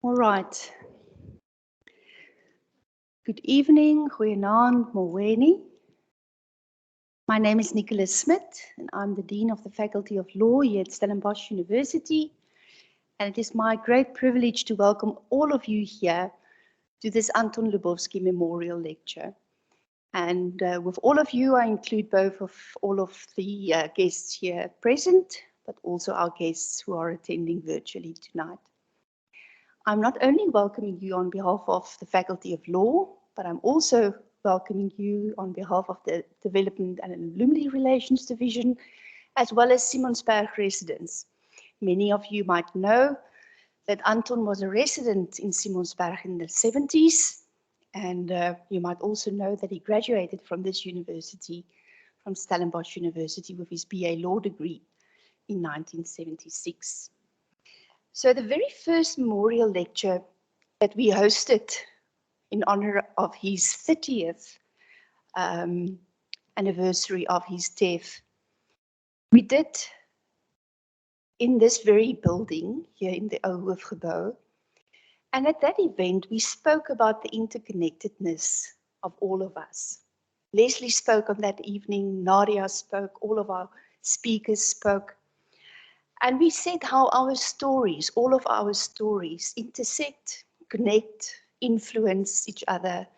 All right. Good evening, goeienaand, moweni. My name is Nicholas Smith, and I'm the Dean of the Faculty of Law here at Stellenbosch University. And it is my great privilege to welcome all of you here to this Anton Lubowski Memorial Lecture. And with all of you, I include all of the guests here present, but also our guests who are attending virtually tonight. I'm not only welcoming you on behalf of the Faculty of Law, but I'm also welcoming you on behalf of the Development and Alumni Relations Division, as well as Simonsberg residents. Many of you might know that Anton was a resident in Simonsberg in the 70s, and you might also know that he graduated from this university, from Stellenbosch University, with his BA Law degree in 1976. So the very first memorial lecture that we hosted in honor of his 30th anniversary of his death, we did in this very building here in the Hoofgebouw. And at that event, we spoke about the interconnectedness of all of us. Leslie spoke on that evening, Nadia spoke, all of our speakers spoke. And we said how our stories, all of our stories, intersect, connect, influence each other,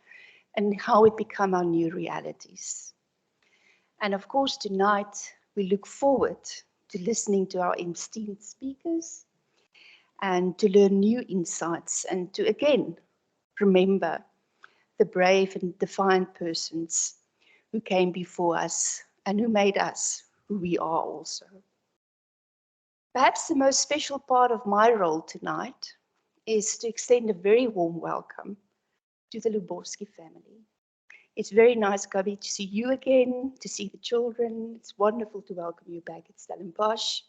and how it become our new realities. And of course, tonight, we look forward to listening to our esteemed speakers and to learn new insights and to, again, remember the brave and defiant persons who came before us and who made us who we are also. Perhaps the most special part of my role tonight is to extend a very warm welcome to the Lubowski family. It's very nice, Gabi, to see you again, to see the children. It's wonderful to welcome you back at Stellenbosch.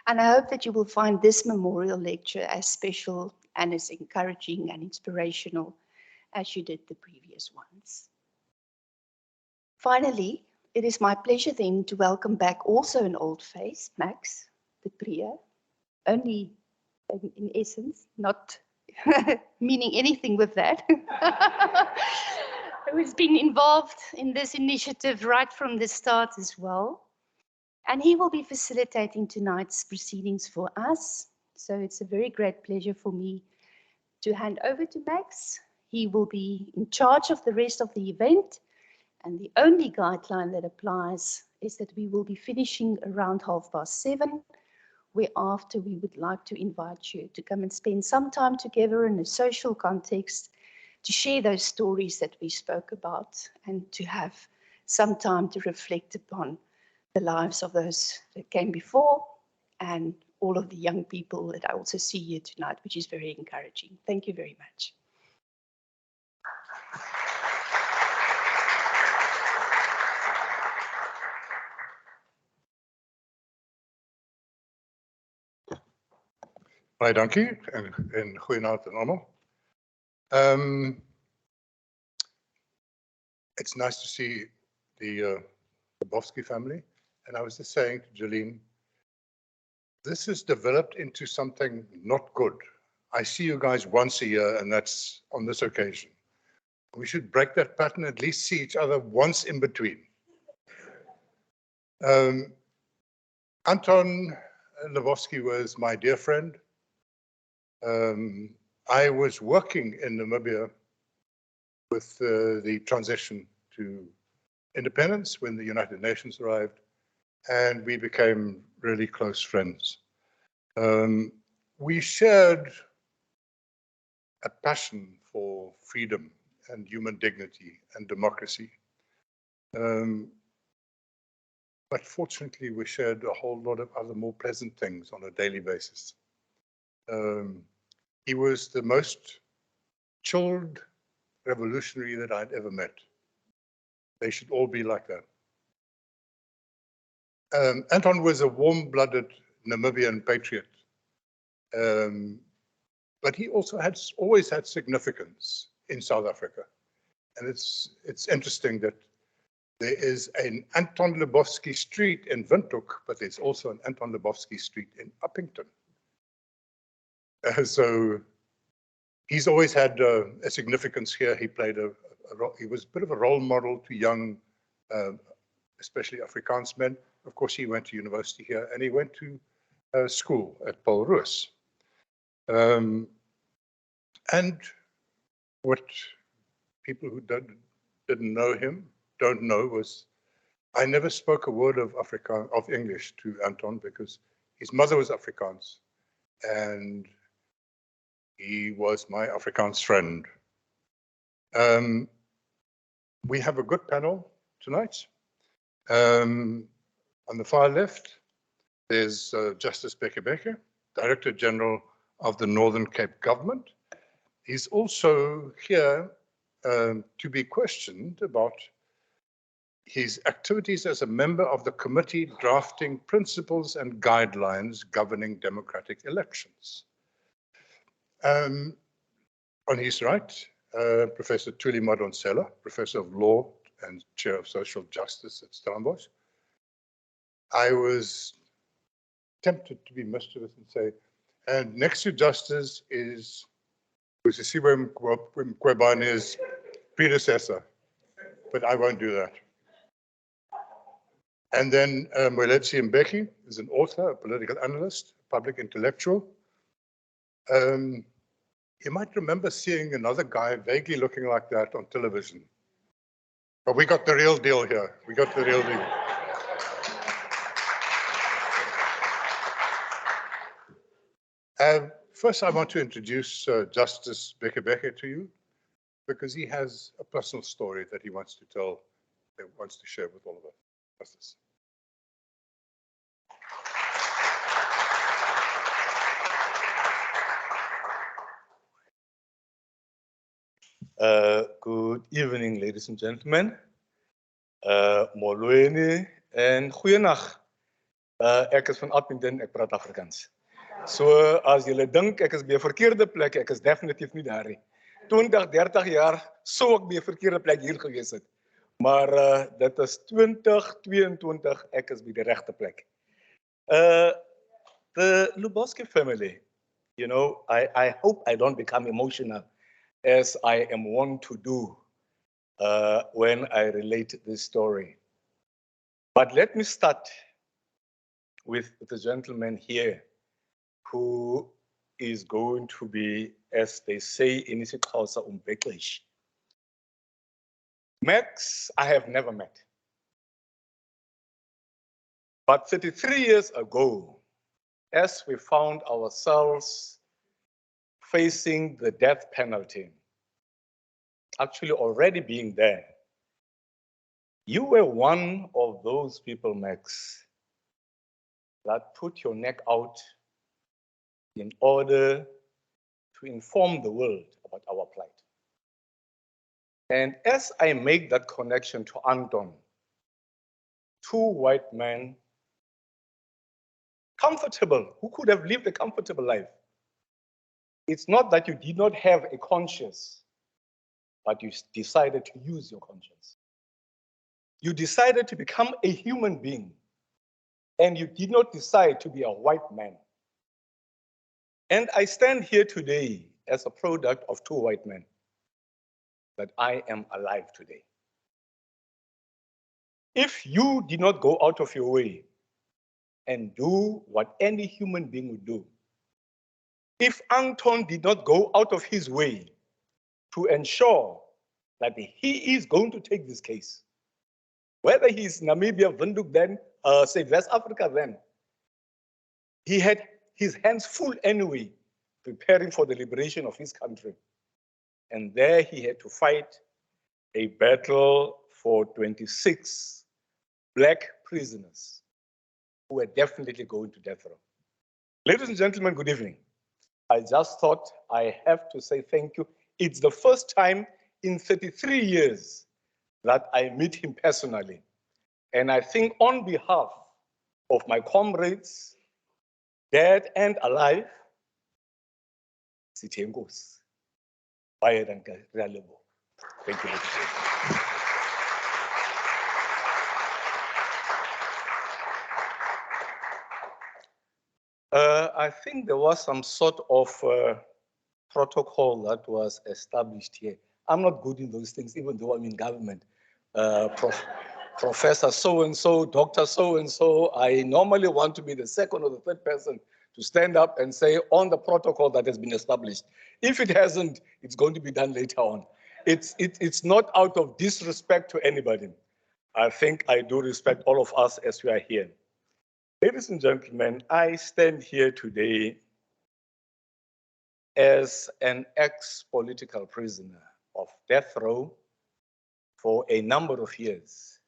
And I hope that you will find this memorial lecture as special and as encouraging and inspirational as you did the previous ones. Finally, it is my pleasure then to welcome back also an old face, Max du Preez, only in essence, not meaning anything with that, who's been involved in this initiative right from the start as well. And he will be facilitating tonight's proceedings for us. So it's a very great pleasure for me to hand over to Max. He will be in charge of the rest of the event. And the only guideline that applies is that we will be finishing around 7:30, whereafter we would like to invite you to come and spend some time together in a social context to share those stories that we spoke about and to have some time to reflect upon the lives of those that came before and all of the young people that I also see here tonight, which is very encouraging. Thank you very much. Baie dankie en goeienaand aan almal. It's nice to see the Lubowski family. And I was just saying to Jolene, this has developed into something not good. I see you guys once a year, and that's on this occasion. We should break that pattern, at least see each other once in between. Anton Lubowski was my dear friend. I was working in Namibia with the transition to independence when the United Nations arrived, and we became really close friends. We shared a passion for freedom and human dignity and democracy. But fortunately, we shared a whole lot of other more pleasant things on a daily basis. He was the most chilled revolutionary that I'd ever met. They should all be like that. Anton was a warm-blooded Namibian patriot, but he also always had significance in South Africa. And it's interesting that there is an Anton Lubowski Street in Windhoek, but there's also an Anton Lubowski Street in Uppington. So He's always had a significance here. He played he was a bit of a role model to young, especially Afrikaans men. Of course, he went to university here, and he went to school at Paul Roos. And what people who didn't know him don't know was I never spoke a word of English to Anton because his mother was Afrikaans, and he was my Afrikaans friend. We have a good panel tonight. On the far left, there's Justice Bekebeke, Director General of the Northern Cape Government. He's also here to be questioned about his activities as a member of the committee drafting principles and guidelines governing democratic elections. On his right, Professor Thuli Madonsela, Professor of Law and Chair of Social Justice at Stellenbosch. I was tempted to be mischievous and say, and next to Justice is Usisiwe Mkwebane's predecessor, but I won't do that. And then Moeletsi Mbeki is an author, a political analyst, public intellectual. You might remember seeing another guy vaguely looking like that on television. But we got the real deal here. We got the real deal. First, I want to introduce Justice Bekebeke to you, because he has a personal story that he wants to tell, that he wants to share with all of us. Justice. Good evening, ladies and gentlemen. Molweni en goeienaand. Ek is van Appington, ek praat Afrikaans. So as julle dink ek is by 'n verkeerde plek, ek is definitief nie daar nie. 20, 30 jaar sou ek by 'n verkeerde plek hier gewees het. Maar dit is 2022, ek is by die regte plek. The Lubowski family, you know, I hope I don't become emotional as I am wont to do when I relate this story. But let me start with the gentleman here who is going to be, as they say in isiXhosa, umbhexeshi. Max, I have never met. But 33 years ago, as we found ourselves facing the death penalty, actually already being there, you were one of those people, Max, that put your neck out in order to inform the world about our plight. And as I make that connection to Anton, two white men, comfortable, who could have lived a comfortable life. It's not that you did not have a conscience, but you decided to use your conscience. You decided to become a human being, and you did not decide to be a white man. And I stand here today as a product of two white men, that I am alive today. If you did not go out of your way and do what any human being would do, if Anton did not go out of his way to ensure that he is going to take this case, whether he's Namibia, Windhoek then, say West Africa then, he had his hands full anyway, preparing for the liberation of his country. And there he had to fight a battle for 26 black prisoners who were definitely going to death row. Ladies and gentlemen, good evening. I just thought I have to say thank you. It's the first time in 33 years that I meet him personally. And I think on behalf of my comrades, dead and alive, sithi enkosi. Baie dankie, Ralebo. Thank you. I think there was some sort of protocol that was established here. I'm not good in those things, even though I'm in government. Professor so-and-so, Dr. so-and-so, I normally want to be the second or the third person to stand up and say on the protocol that has been established. If it hasn't, it's going to be done later on. It's not out of disrespect to anybody. I think I do respect all of us as we are here. Ladies and gentlemen, I stand here today as an ex-political prisoner of death row for a number of years.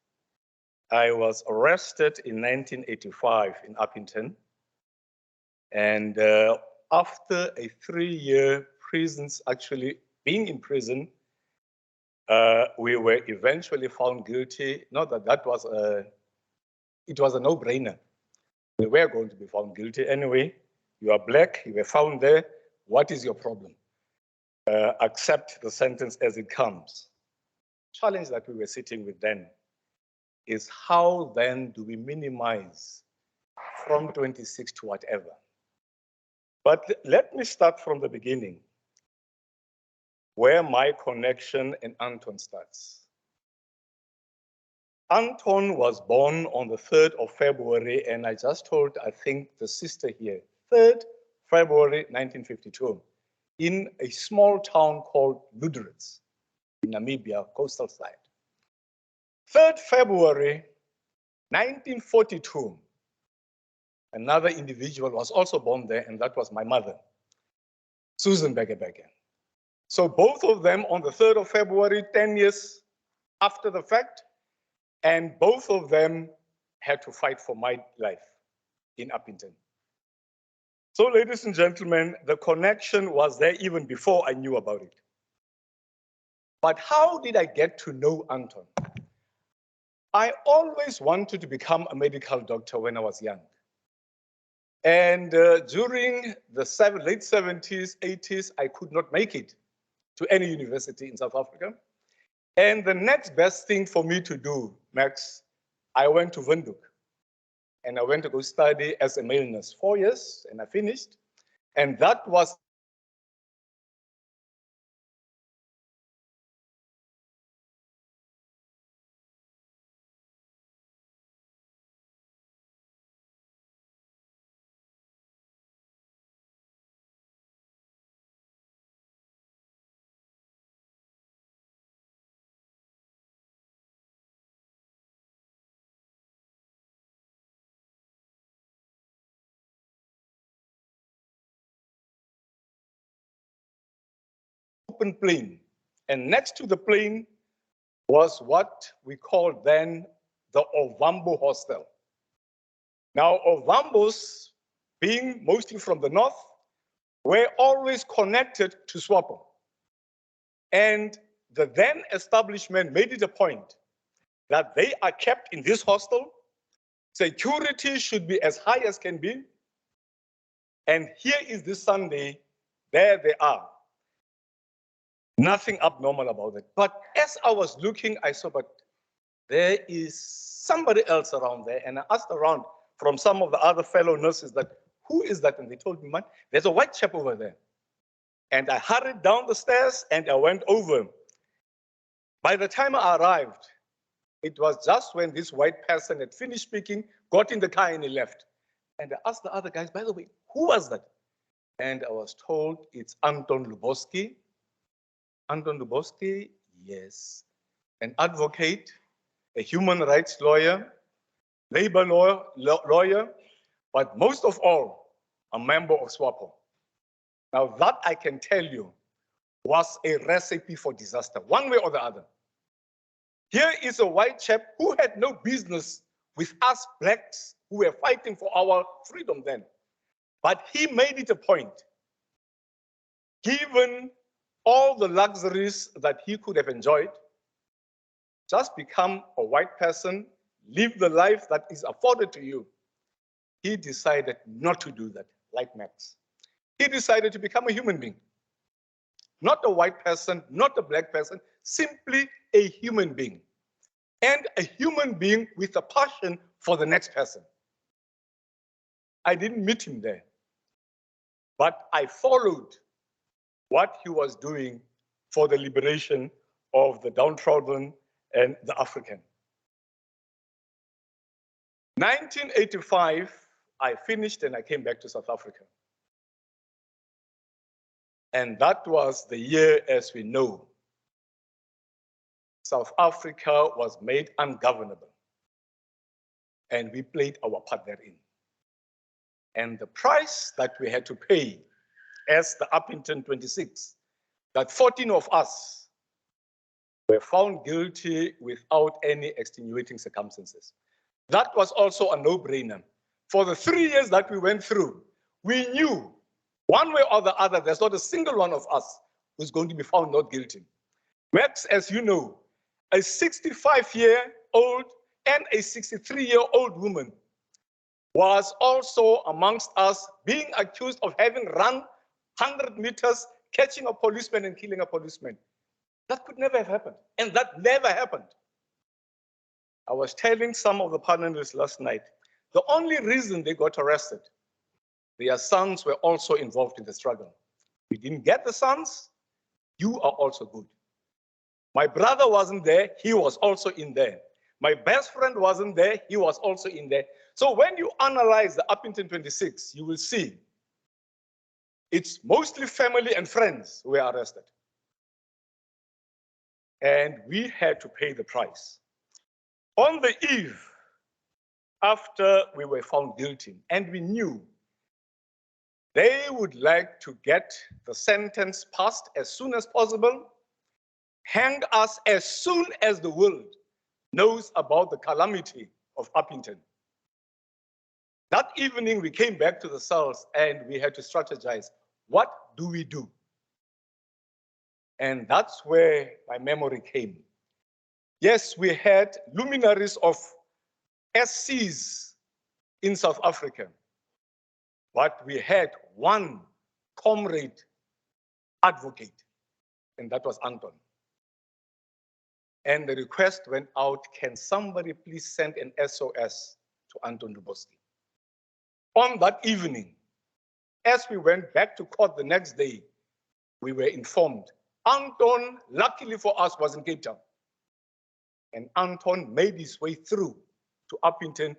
I was arrested in 1985 in Uppington, and after a 3-year prisons, actually being in prison, we were eventually found guilty. Not that that was it was a no-brainer. We were going to be found guilty anyway. You are black, you were found there. What is your problem? Accept the sentence as it comes. Challenge that we were sitting with then is how then do we minimize from 26 to whatever? But let me start from the beginning, where my connection and Anton starts. Anton was born on the 3rd of February, and I just told, I think, the sister here, 3rd February 1952, in a small town called Ludritz, in Namibia, coastal side. 3rd February 1942, another individual was also born there, and that was my mother, Susan Bekebeke. So both of them on the 3rd of February, 10 years after the fact, and both of them had to fight for my life in Uppington. So ladies and gentlemen, the connection was there even before I knew about it. But how did I get to know Anton? I always wanted to become a medical doctor when I was young. And during the late 70s, 80s, I could not make it to any university in South Africa. And the next best thing for me to do, Max, I went to Windhoek. And I went to go study as a male nurse, 4 years, and I finished. And that was open plain. And next to the plain was what we called then the Ovambo Hostel. Now, Ovambos, being mostly from the north, were always connected to SWAPO. And the then establishment made it a point that they are kept in this hostel. Security should be as high as can be. And here is this Sunday, there they are. Nothing abnormal about it. But as I was looking, I saw, but there is somebody else around there. And I asked around from some of the other fellow nurses that, who is that? And they told me, man, there's a white chap over there. And I hurried down the stairs and I went over. By the time I arrived, it was just when this white person had finished speaking, got in the car and he left. And I asked the other guys, by the way, who was that? And I was told it's Anton Lubowski. Anton Lubowski, yes, an advocate, a human rights lawyer, labor lawyer, but most of all, a member of SWAPO. Now that I can tell you was a recipe for disaster, one way or the other. Here is a white chap who had no business with us blacks who were fighting for our freedom then. But he made it a point, given all the luxuries that he could have enjoyed, just become a white person, live the life that is afforded to you. He decided not to do that, like Max. He decided to become a human being. Not a white person, not a black person, simply a human being. And a human being with a passion for the next person. I didn't meet him there, but I followed what he was doing for the liberation of the downtrodden and the African. 1985, I finished and I came back to South Africa. And that was the year, as we know, South Africa was made ungovernable. And we played our part therein. And the price that we had to pay as the Uppington 26, that 14 of us were found guilty without any extenuating circumstances. That was also a no-brainer. For the 3 years that we went through, we knew one way or the other, there's not a single one of us who's going to be found not guilty. Max, as you know, a 65-year-old and a 63-year-old woman was also amongst us, being accused of having run 100 meters, catching a policeman and killing a policeman. That could never have happened, and that never happened. I was telling some of the panelists last night, the only reason they got arrested, their sons were also involved in the struggle. We didn't get the sons, you are also good. My brother wasn't there, he was also in there. My best friend wasn't there, he was also in there. So when you analyze the Uppington 26, you will see it's mostly family and friends who were arrested. And we had to pay the price. On the eve, after we were found guilty, and we knew they would like to get the sentence passed as soon as possible, hang us as soon as the world knows about the calamity of Uppington. That evening, we came back to the cells and we had to strategize. What do we do? And that's where my memory came. Yes, we had luminaries of SCs in South Africa, but we had one comrade advocate, and that was Anton. And the request went out, can somebody please send an SOS to Anton Lubowski? On that evening, as we went back to court the next day, we were informed Anton, luckily for us, was in Cape Town. And Anton made his way through to Uppington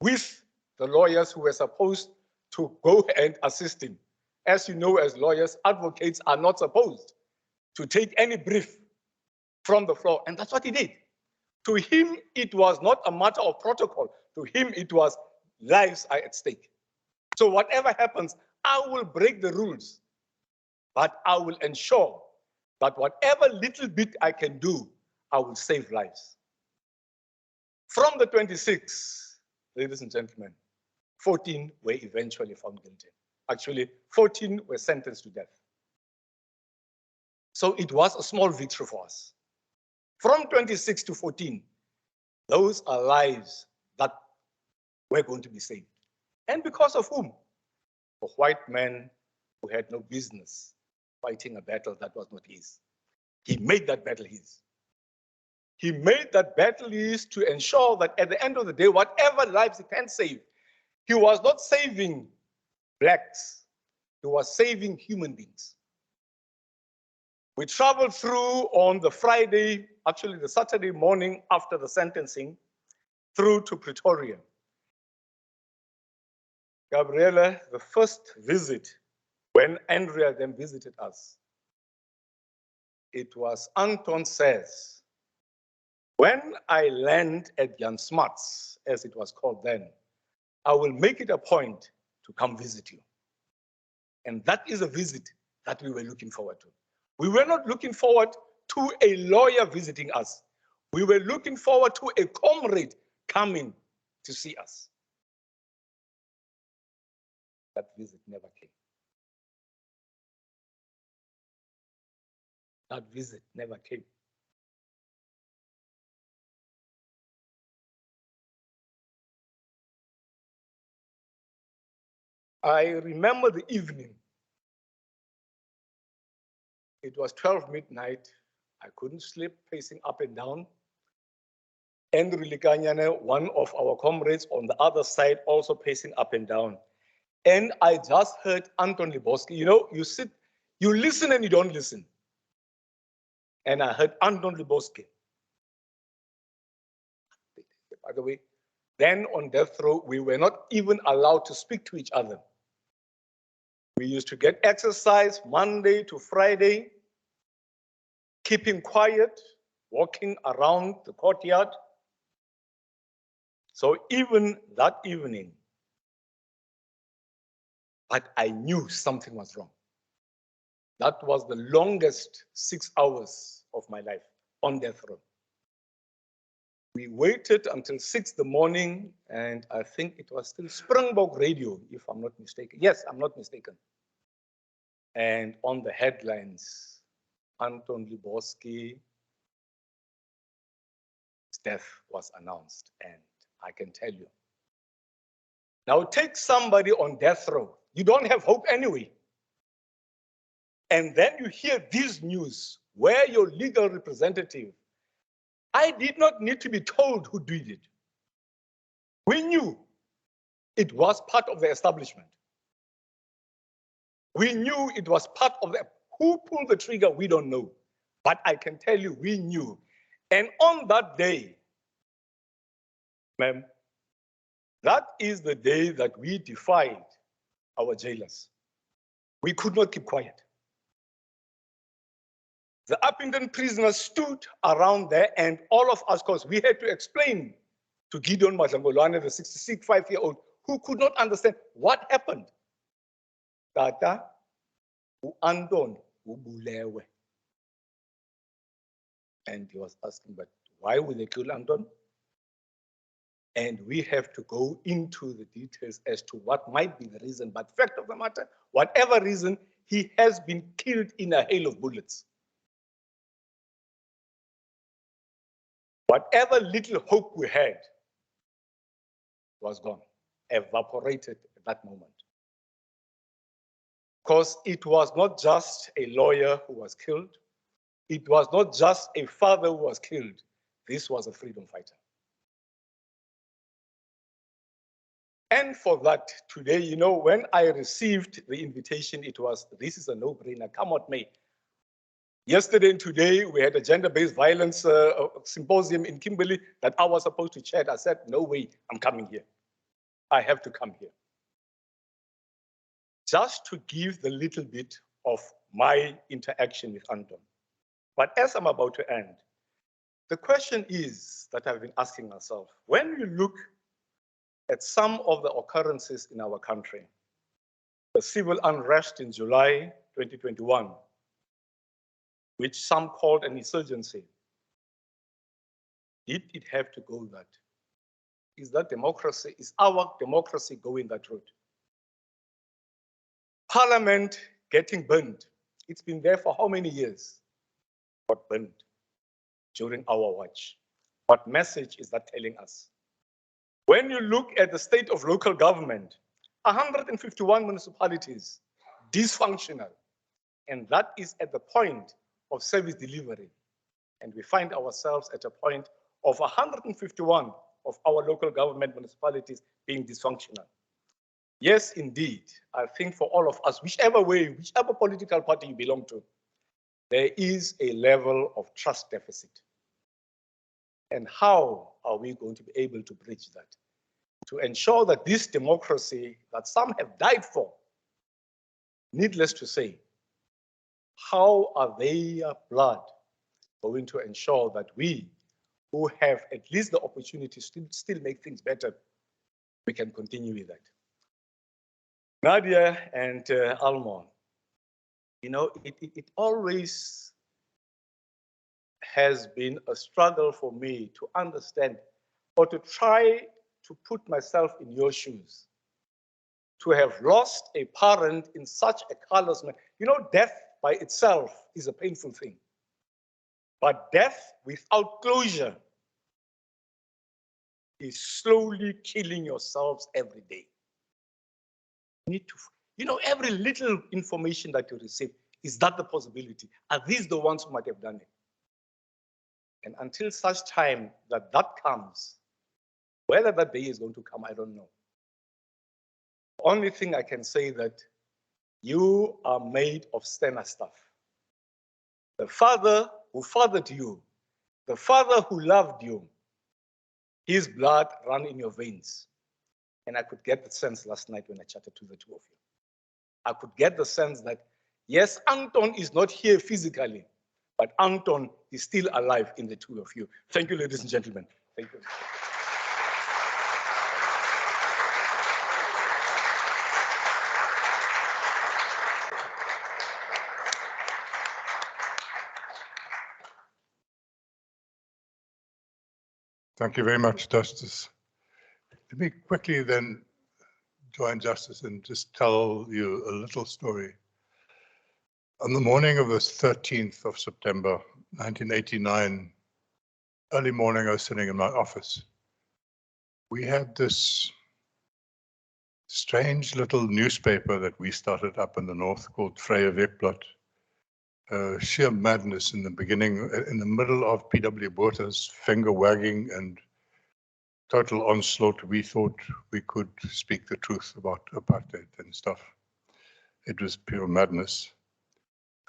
with the lawyers who were supposed to go and assist him. As you know, as lawyers, advocates are not supposed to take any brief from the floor, and that's what he did. To him, it was not a matter of protocol. To him, it was lives are at stake. So whatever happens, I will break the rules, but I will ensure that whatever little bit I can do, I will save lives. From the 26, ladies and gentlemen, 14 were eventually found guilty. Actually, 14 were sentenced to death. So it was a small victory for us. From 26 to 14, those are lives that were going to be saved. And because of whom? A white man who had no business fighting a battle that was not his. He made that battle his. He made that battle his to ensure that at the end of the day, whatever lives he can save, he was not saving blacks, he was saving human beings. We traveled through on the Friday, actually the Saturday morning after the sentencing, through to Pretoria. Gabriela, the first visit, when Andrea then visited us, it was Anton says, when I land at Jan Smuts, as it was called then, I will make it a point to come visit you. And that is a visit that we were looking forward to. We were not looking forward to a lawyer visiting us. We were looking forward to a comrade coming to see us. That visit never came. That visit never came. I remember the evening. It was 12 midnight. I couldn't sleep, pacing up and down. Andrew Likanyane, one of our comrades on the other side, also pacing up and down. And I just heard Anton Lubowski. You know, you sit You listen and you don't listen. And I heard Anton Lubowski. By the way, then on death row, we were not even allowed to speak to each other. We used to get exercise Monday to Friday, keeping quiet, walking around the courtyard. So even that evening, but I knew something was wrong. That was the longest 6 hours of my life on death row. We waited until 6 in the morning, and I think it was still Springbok Radio, if I'm not mistaken. Yes, I'm not mistaken. And on the headlines, Anton Lubowski's death was announced, and I can tell you. Now take somebody on death row. You don't have hope anyway. And then you hear this news where your legal representative, I did not need to be told who did it. We knew it was part of the establishment. We knew it was part of the, who pulled the trigger, we don't know. But I can tell you, we knew. And on that day, ma'am, that is the day that we defied our jailers. We could not keep quiet. The Uppington prisoners stood around there, and all of us, because we had to explain to Gideon Madlangolwane, the 65-year-old, who could not understand what happened. Tata, Anton, ubulewe. And he was asking, but why would they kill Anton? And we have to go into the details as to what might be the reason. But fact of the matter, whatever reason, he has been killed in a hail of bullets. Whatever little hope we had was gone, evaporated at that moment. Because it was not just a lawyer who was killed. It was not just a father who was killed. This was a freedom fighter. And for that, today, you know, when I received the invitation, it was, this is a no-brainer, come what may. Yesterday and today, we had a gender-based violence symposium in Kimberley that I was supposed to chair. I said, no way, I'm coming here. I have to come here. Just to give the little bit of my interaction with Anton. But as I'm about to end, the question is that I've been asking myself, when you look at some of the occurrences in our country, the civil unrest in July 2021, which some called an insurgency, did it have to go that? Is that democracy, is our democracy going that route? Parliament getting burned. It's been there for how many years? Got burned during our watch. What message is that telling us? When you look at the state of local government, 151 municipalities, dysfunctional. And that is at the point of service delivery. And we find ourselves at a point of 151 of our local government municipalities being dysfunctional. Yes, indeed, I think for all of us, whichever way, whichever political party you belong to, there is a level of trust deficit. And how are we going to be able to bridge that? To ensure that this democracy that some have died for, needless to say, how are their blood going to ensure that we, who have at least the opportunity to still make things better, we can continue with that? Nadia and Almon, you know, it always has been a struggle for me to understand or to try to put myself in your shoes. To have lost a parent in such a callous manner. You know, death by itself is a painful thing. But death without closure is slowly killing yourselves every day. You need to, you know, every little information that you receive, is that the possibility? Are these the ones who might have done it? And until such time that that comes, whether that day is going to come, I don't know. The only thing I can say that You are made of sterner stuff. The father who fathered you, the father who loved you, his blood ran in your veins. And I could get the sense last night when I chatted to the two of you. I could get the sense that, yes, Anton is not here physically, but Anton is still alive in the two of you. Thank you, ladies and gentlemen. Thank you. Thank you very much, Justice. Let me quickly then join Justice and just tell you a little story. On the morning of the 13th of September, 1989, early morning, I was sitting in my office. We had this strange little newspaper that we started up in the north called Vrye Weekblad. Sheer madness in the beginning, in the middle of P.W. Botha's finger wagging and total onslaught. We thought we could speak the truth about apartheid and stuff. It was pure madness.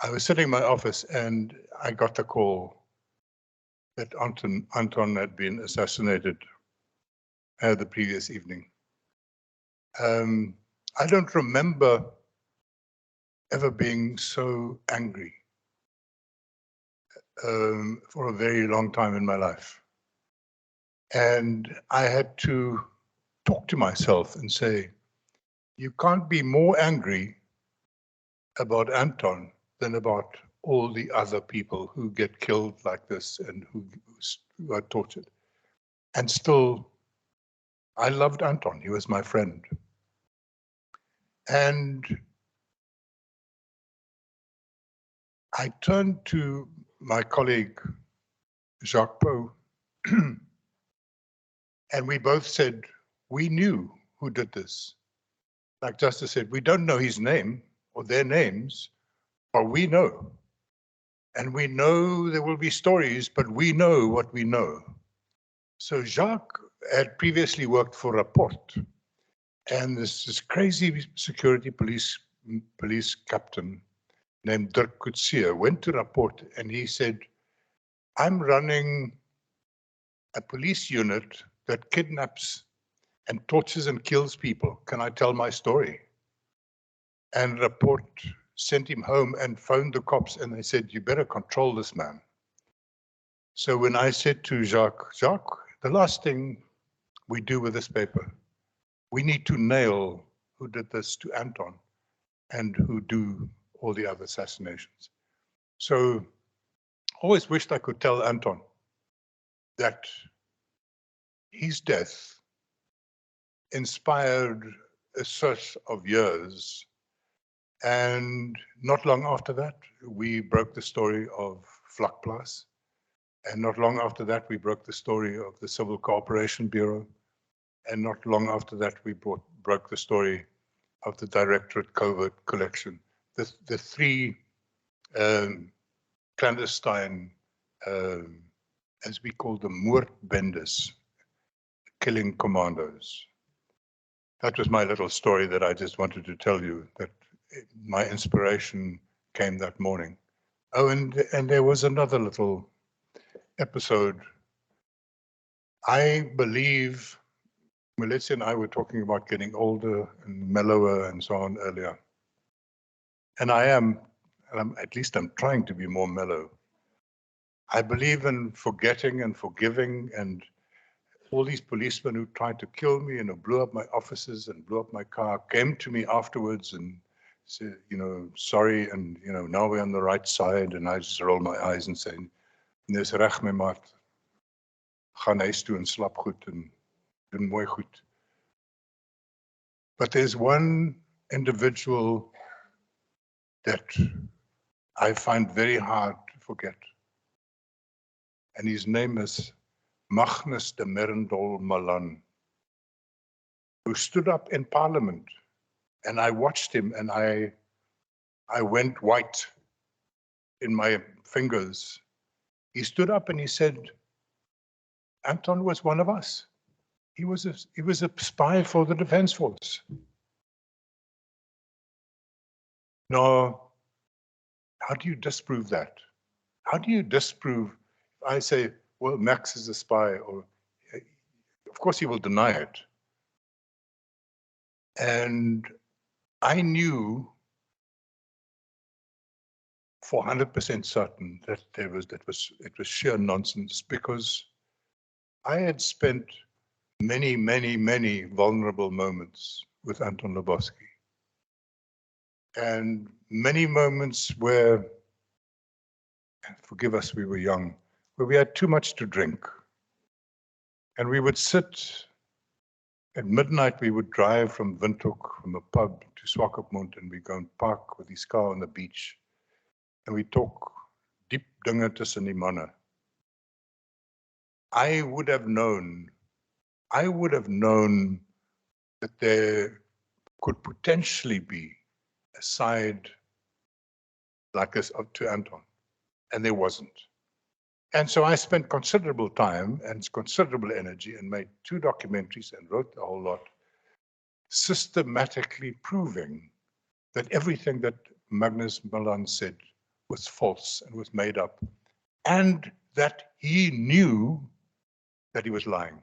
I was sitting in my office and I got the call that Anton had been assassinated the previous evening. I don't remember ever being so angry for a very long time in my life. And I had to talk to myself and say, you can't be more angry about Anton than about all the other people who get killed like this and who are tortured. And still, I loved Anton. He was my friend. And I turned to my colleague, Jacques Poe, and we both said, we knew who did this. Like Justice said, we don't know his name or their names, but we know. And we know there will be stories, but we know what we know. So Jacques had previously worked for Rapport, and this crazy security police captain named Dirk Coetzee went to Rapport and he said, I'm running a police unit that kidnaps and tortures and kills people. Can I tell my story? And Rapport sent him home and phoned the cops and they said, you better control this man. So when I said to Jacques, the last thing we do with this paper, we need to nail who did this to Anton and who do all the other assassinations. So always wished I could tell Anton that his death inspired a search of years. And not long after that, we broke the story of Vlakplaas. And not long after that, we broke the story of the Civil Cooperation Bureau. And not long after that, we broke the story of the Directorate Covert Collection. The three clandestine, as we call them, moordbendes, killing commandos. That was my little story that I just wanted to tell you, that my inspiration came that morning. Oh, and there was another little episode. I believe Moeletsi and I were talking about getting older and mellower and so on earlier. And I am, at least I'm trying to be more mellow. I believe in forgetting and forgiving, and all these policemen who tried to kill me and who blew up my offices and blew up my car came to me afterwards and said, you know, sorry, and you know, now we're on the right side. And I just roll my eyes and say, dis reg my maat, gaan huis toe en slap goed en doen mooi goed. But there's one individual that I find very hard to forget. And his name is Magnus de Merendol Malan, who stood up in Parliament. And I watched him and I went white in my fingers. He stood up and he said, Anton was one of us. He was a spy for the Defense Force. Now, how do you disprove that? How do you disprove, if I say, well, Max is a spy, or of course he will deny it. And I knew for 100% certain that it was sheer nonsense, because I had spent many, many, many vulnerable moments with Anton Lubowski. And many moments where, forgive us, we were young, where we had too much to drink. And we would sit, at midnight we would drive from Windhoek, from a pub to Swakopmund, and we'd go and park with his car on the beach. And we talk diep dinge tussen die manne. I would have known that there could potentially be a side like this up to Anton, and there wasn't. And so I spent considerable time and considerable energy and made 2 documentaries and wrote a whole lot, systematically proving that everything that Magnus Milan said was false and was made up, and that he knew that he was lying.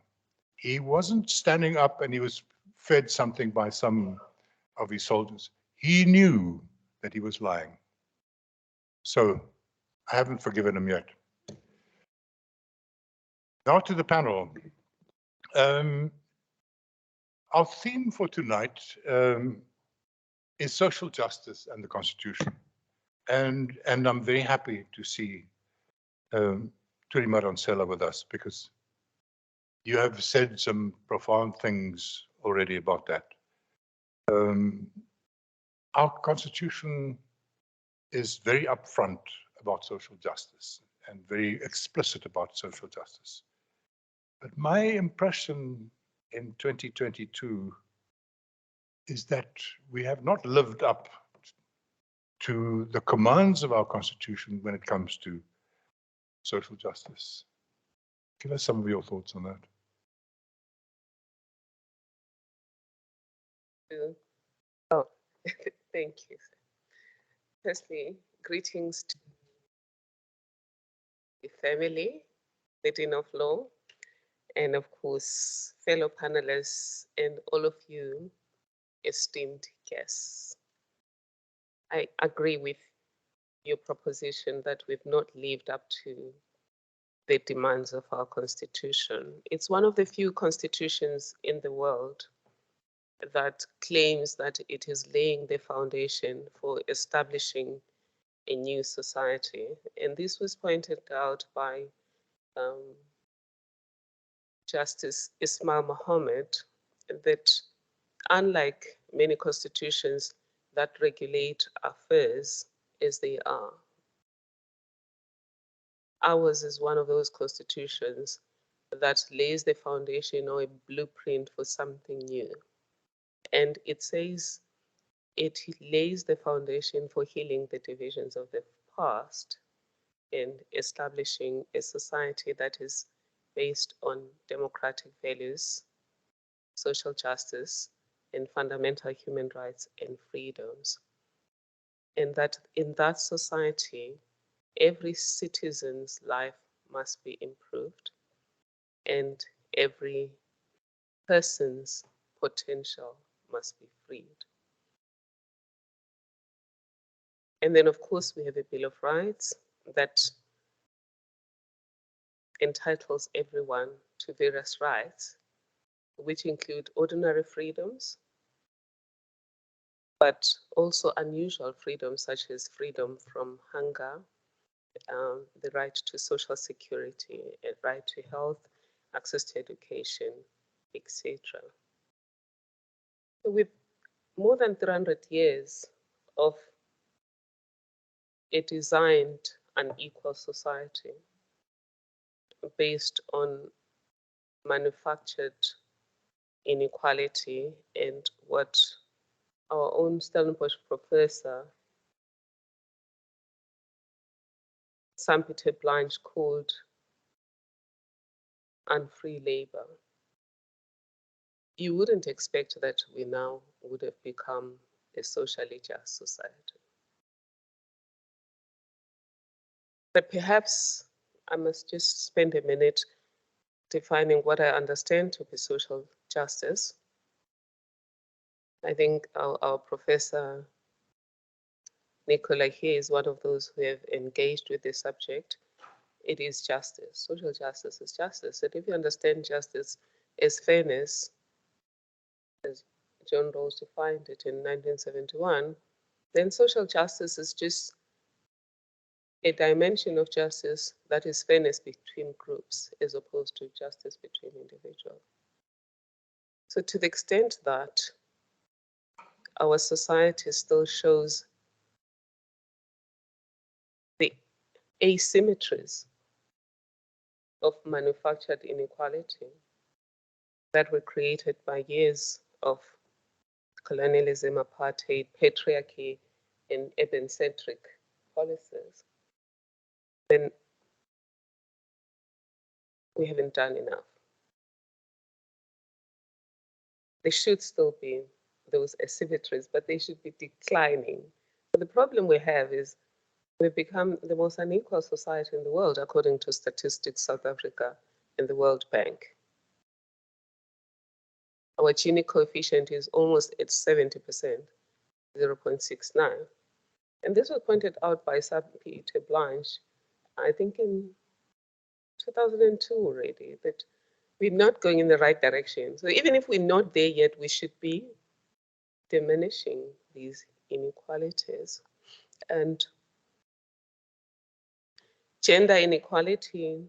He wasn't standing up and he was fed something by some of his soldiers. He knew that he was lying. So I haven't forgiven him yet. Now to the panel. Our theme for tonight is social justice and the Constitution. And I'm very happy to see Thuli Madonsela with us, because you have said some profound things already about that. Our Constitution is very upfront about social justice and very explicit about social justice. But my impression in 2022 is that we have not lived up to the commands of our Constitution when it comes to social justice. Give us some of your thoughts on that. Oh, thank you. Firstly, greetings to the family, the Dean of Law, and of course, fellow panelists and all of you esteemed guests. I agree with your proposition that we've not lived up to the demands of our Constitution. It's one of the few constitutions in the world that claims that it is laying the foundation for establishing a new society. And this was pointed out by Justice Ismail Mohammed, that unlike many constitutions that regulate affairs as they are, ours is one of those constitutions that lays the foundation or a blueprint for something new. And it says it lays the foundation for healing the divisions of the past and establishing a society that is based on democratic values, social justice, and fundamental human rights and freedoms. And that in that society, every citizen's life must be improved and every person's potential must be freed. And then, of course, we have a Bill of Rights that entitles everyone to various rights, which include ordinary freedoms, but also unusual freedoms such as freedom from hunger, the right to social security, a right to health, access to education, etc. With more than 300 years of a designed unequal society based on manufactured inequality and what our own Stellenbosch professor Sampieter Blanche called unfree labor. You wouldn't expect that we now would have become a socially just society. But perhaps I must just spend a minute defining what I understand to be social justice. I think our professor Nicola here is one of those who have engaged with the subject. It is justice. Social justice is justice. And if you understand justice as fairness, as John Rawls defined it in 1971, then social justice is just a dimension of justice that is fairness between groups as opposed to justice between individuals. So to the extent that our society still shows the asymmetries of manufactured inequality that were created by years of colonialism, apartheid, patriarchy, and urban-centric policies, then we haven't done enough. There should still be those asymmetries, but they should be declining. But the problem we have is we've become the most unequal society in the world, according to Statistics South Africa and the World Bank. Our Gini coefficient is almost at 70%, 0.69. And this was pointed out by Peter Blanche, I think in 2002 already, that we're not going in the right direction. So even if we're not there yet, we should be diminishing these inequalities. And gender inequality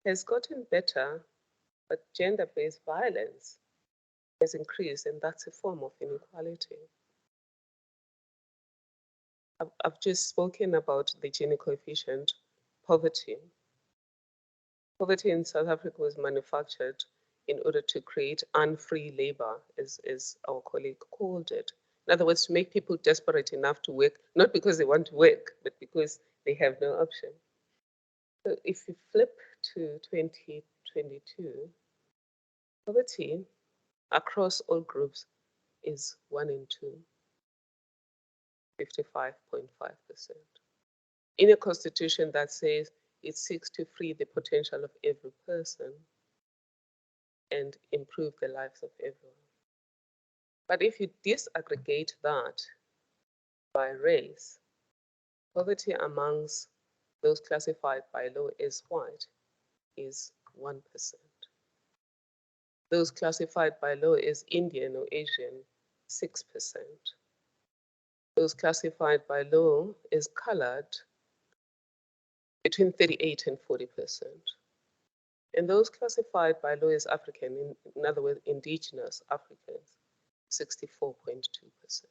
has gotten better, but gender-based violence has increased, and that's a form of inequality. I've just spoken about the Gini coefficient, poverty. Poverty in South Africa was manufactured in order to create unfree labor, as our colleague called it. In other words, to make people desperate enough to work, not because they want to work, but because they have no option. So if you flip to 2022, poverty across all groups is 1 in 2, 55.5%. In a constitution that says it seeks to free the potential of every person and improve the lives of everyone. But if you disaggregate that by race, poverty amongst those classified by law as white is 1%. Those classified by law as Indian or Asian, 6%. Those classified by law as colored, between 38 and 40%. And those classified by law as African, in other words, indigenous Africans, 64.2%.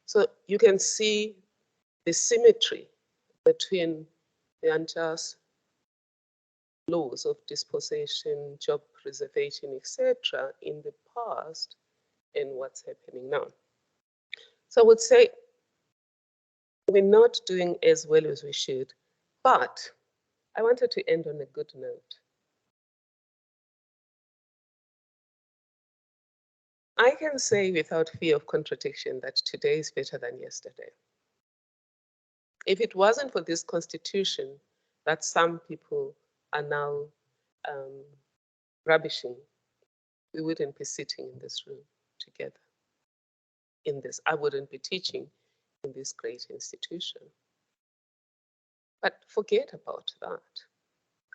So you can see the symmetry between the unjust laws of dispossession, job preservation, etc. in the past and what's happening now. So I would say we're not doing as well as we should, but I wanted to end on a good note. I can say without fear of contradiction that today is better than yesterday. If it wasn't for this constitution that some people are now rubbishing, we wouldn't be sitting in this room together. I wouldn't be teaching in this great institution. But forget about that.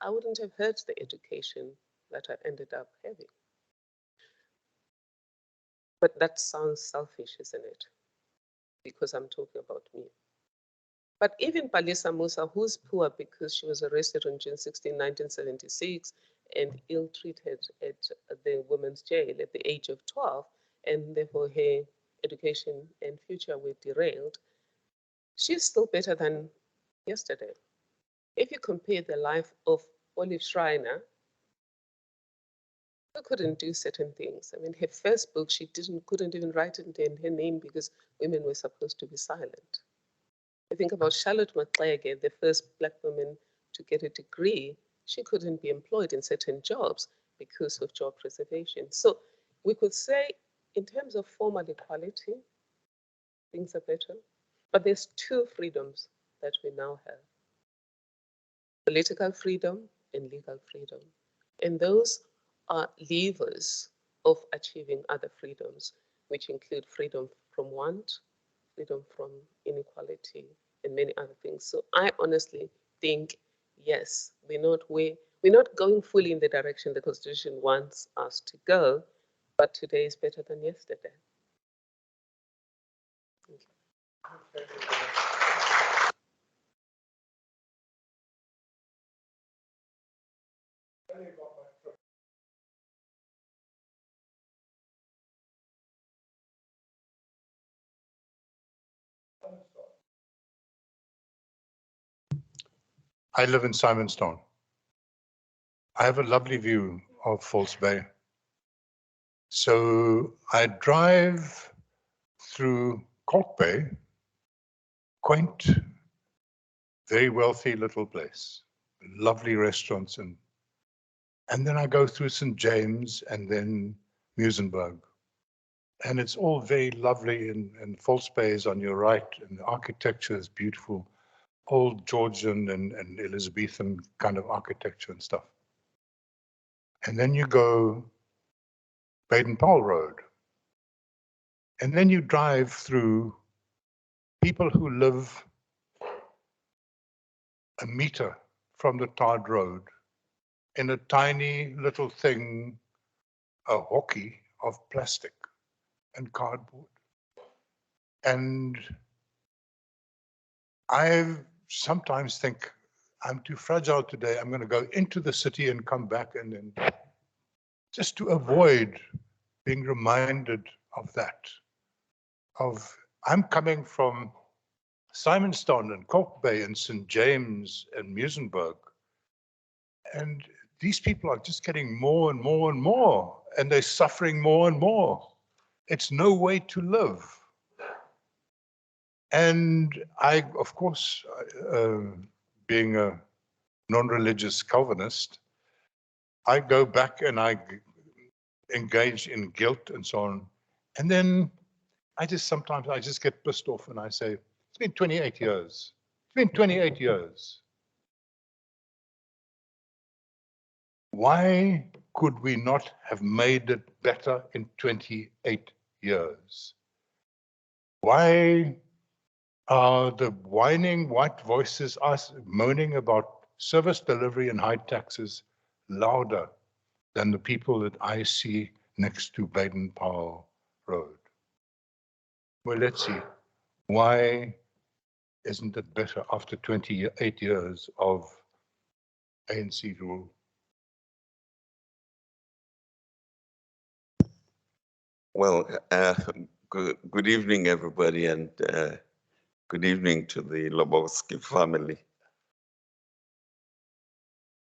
I wouldn't have had the education that I ended up having. But that sounds selfish, isn't it? Because I'm talking about me. But even Palisa Musa, who's poor because she was arrested on June 16, 1976, and ill-treated at the women's jail at the age of 12, and therefore her education and future were derailed, she's still better than yesterday. If you compare the life of Olive Schreiner, who couldn't do certain things. I mean, her first book, she couldn't even write it in her name because women were supposed to be silent. I think about Charlotte Maxege, the first Black woman to get a degree. She couldn't be employed in certain jobs because of job preservation. So we could say, in terms of formal equality, things are better. But there's two freedoms that we now have. Political freedom and legal freedom. And those are levers of achieving other freedoms, which include freedom from want, freedom from inequality, and many other things. So I honestly think, yes, we're not going fully in the direction the Constitution wants us to go, but today is better than yesterday. Thank you. I live in Simonstown. I have a lovely view of False Bay. So I drive through Kalk Bay, quaint, very wealthy little place, lovely restaurants, and then I go through St. James and then Muizenberg. And it's all very lovely, and False Bay is on your right, and the architecture is beautiful, old Georgian and Elizabethan kind of architecture and stuff. And then you go Baden-Powell Road. And then you drive through people who live a meter from the tarred road in a tiny little thing, a hockey of plastic and cardboard. And I sometimes think, I'm too fragile today. I'm going to go into the city and come back, and then just to avoid being reminded of that. I'm coming from Simonstown and Kalk Bay and St. James and Muizenberg, and these people are just getting more and more and more, and they're suffering more and more. It's no way to live. And I, of course, being a non-religious Calvinist, I go back and I engage in guilt and so on. And then sometimes I just get pissed off and I say, it's been 28 years. It's been 28 years. Why could we not have made it better in 28 years? Why are the whining white voices, us moaning about service delivery and high taxes, louder than the people that I see next to Baden-Powell Road? Moeletsi, why isn't it better after 28 years of ANC rule? Well, good evening, everybody, and good evening to the Lubowski family.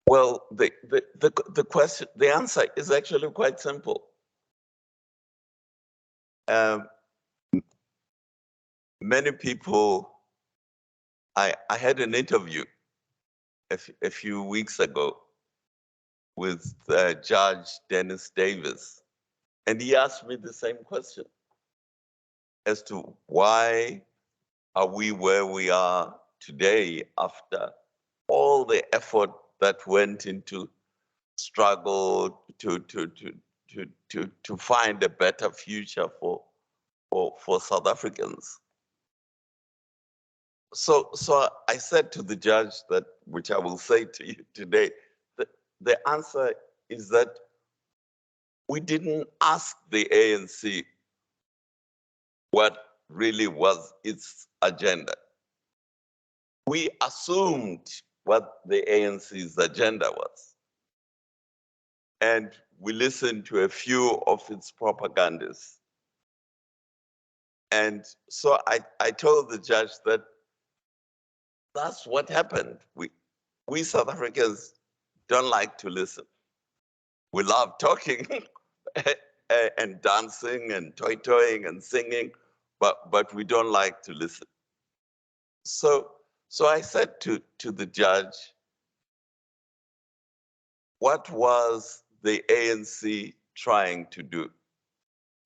Well, the question, the answer is actually quite simple. Many people, I had an interview a few weeks ago with Judge Dennis Davis, and he asked me the same question as to why are we where we are today after all the effort that went into struggle to find a better future for South Africans. So I said to the judge that, which I will say to you today, that the answer is that we didn't ask the ANC what really was its agenda. We assumed what the ANC's agenda was. And we listened to a few of its propagandists. And so I told the judge that that's what happened. We South Africans don't like to listen. We love talking and dancing and toy-toying and singing, but we don't like to listen. So I said to the judge, what was the ANC trying to do?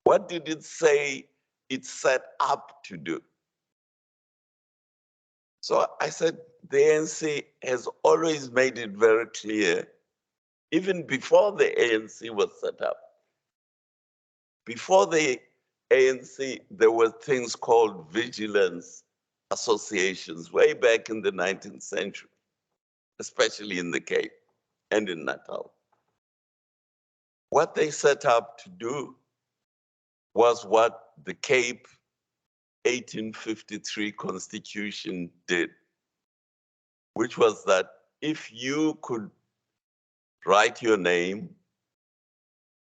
What did it say it set up to do? So I said, the ANC has always made it very clear, even before the ANC was set up. Before the ANC, there were things called vigilance associations way back in the 19th century, especially in the Cape and in Natal. What they set up to do was what the Cape 1853 Constitution did, which was that if you could write your name,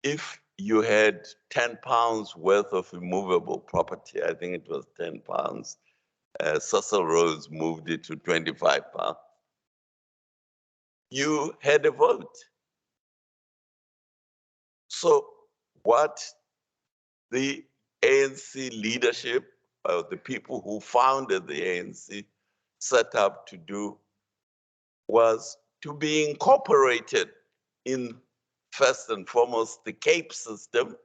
if you had 10 pounds worth of immovable property, I think it was 10 pounds, Cecil Rhodes moved it to 25 pounds, you had a vote. So what the ANC leadership, the people who founded the ANC, set up to do was to be incorporated in, first and foremost, the Cape system,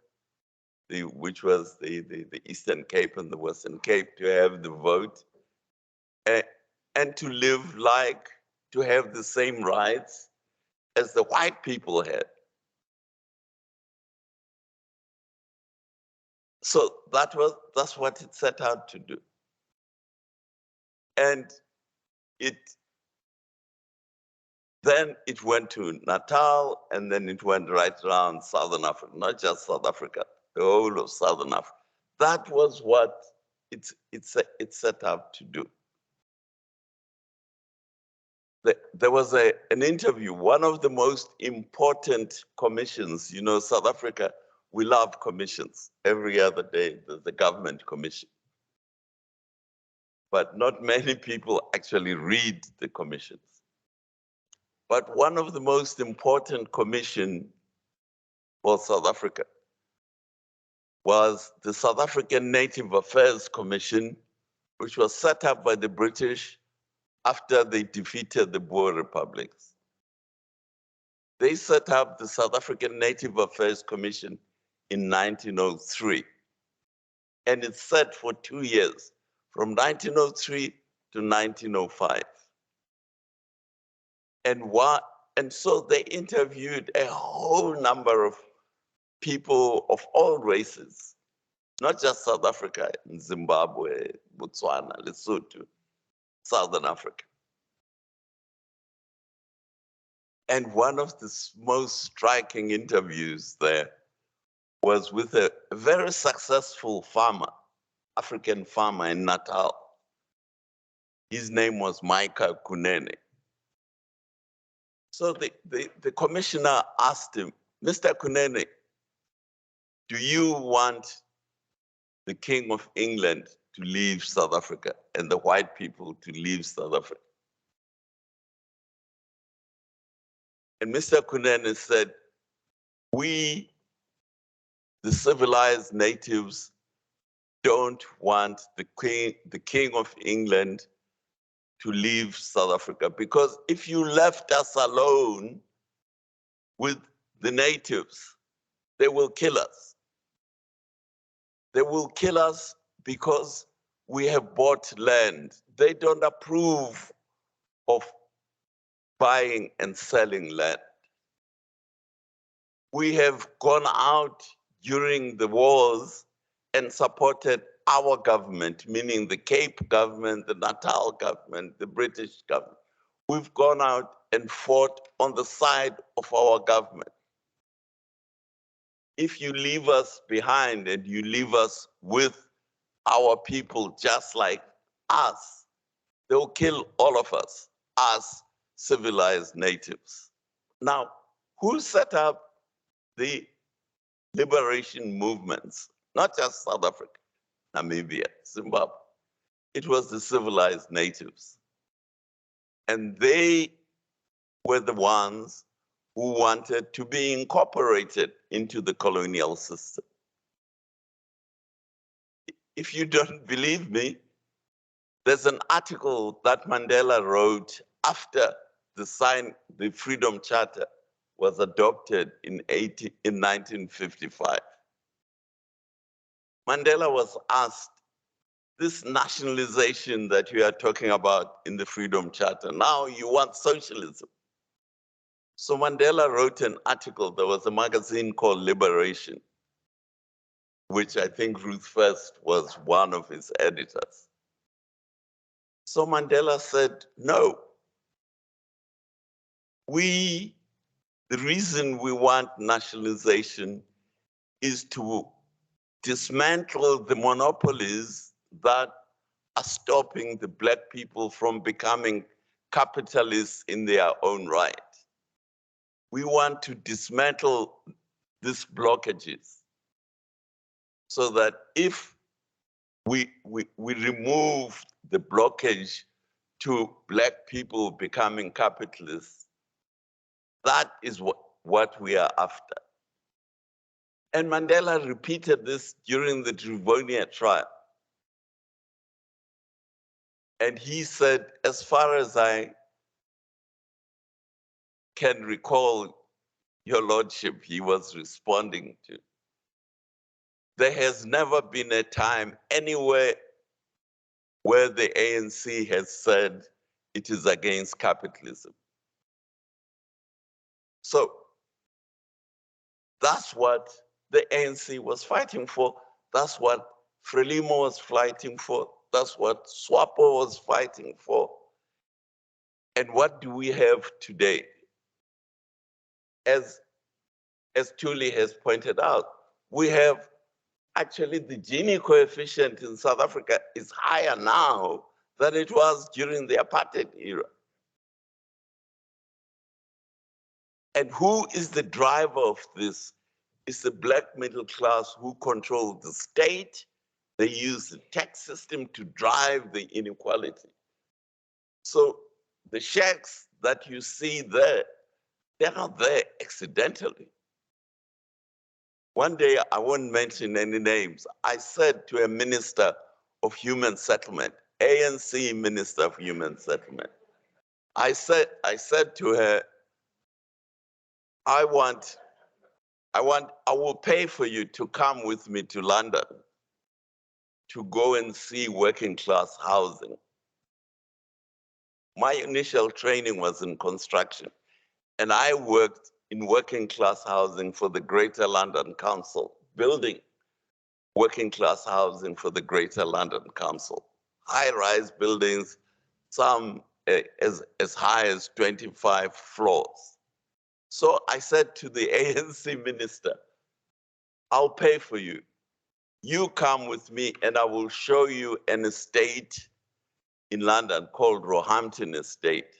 which was the Eastern Cape and the Western Cape, to have the vote, and to live like, to have the same rights as the white people had. So that's what it set out to do. And then it went to Natal, and then it went right around Southern Africa, not just South Africa, the whole of Southern Africa. That was what it set out to do. There was an interview, one of the most important commissions, you know, South Africa, we love commissions. Every other day, there's a government commission. But not many people actually read the commissions. But one of the most important commission for South Africa was the South African Native Affairs Commission, which was set up by the British after they defeated the Boer republics. They set up the South African Native Affairs Commission in 1903. And it sat for 2 years, from 1903 to 1905. And so they interviewed a whole number of people of all races, not just South Africa, Zimbabwe, Botswana, Lesotho, Southern Africa. And one of the most striking interviews there was with a very successful farmer, African farmer in Natal. His name was Micah Kunene. So the commissioner asked him, Mr. Kunene, do you want the King of England to leave South Africa and the white people to leave South Africa? And Mr. Kunene said, we, the civilized natives, don't want the King of England to leave South Africa, because if you left us alone with the natives, they will kill us. They will kill us because we have bought land. They don't approve of buying and selling land. We have gone out during the wars and supported our government, meaning the Cape government, the Natal government, the British government. We've gone out and fought on the side of our government. If you leave us behind and you leave us with our people just like us, they'll kill all of us as civilized natives. Now, who set up the liberation movements? Not just South Africa, Namibia, Zimbabwe. It was the civilized natives. And they were the ones who wanted to be incorporated into the colonial system. If you don't believe me, there's an article that Mandela wrote after the Freedom Charter was adopted in 1955. Mandela was asked, this nationalization that you are talking about in the Freedom Charter, now you want socialism. So Mandela wrote an article. There was a magazine called Liberation, which I think Ruth First was one of his editors. So Mandela said, no, the reason we want nationalization is to dismantle the monopolies that are stopping the Black people from becoming capitalists in their own right. We want to dismantle these blockages so that if we remove the blockage to Black people becoming capitalists, that is what we are after. And Mandela repeated this during the Trivonia trial. And he said, as far as I can recall, Your Lordship, he was responding to, there has never been a time anywhere where the ANC has said it is against capitalism. So that's what the ANC was fighting for. That's what Frelimo was fighting for. That's what SWAPO was fighting for. And what do we have today? As Thuli has pointed out, we have actually the Gini coefficient in South Africa is higher now than it was during the apartheid era. And who is the driver of this? It's the Black middle class who control the state. They use the tax system to drive the inequality. So the shacks that you see there, they're not there accidentally. One day, I won't mention any names, I said to a minister of human settlement, ANC Minister of Human Settlement, I said to her, I will pay for you to come with me to London to go and see working class housing. My initial training was in construction, and I worked in working class housing for the Greater London Council, building working class housing for the Greater London Council. High-rise buildings, some as high as 25 floors. So I said to the ANC minister, I'll pay for you. You come with me and I will show you an estate in London called Roehampton Estate,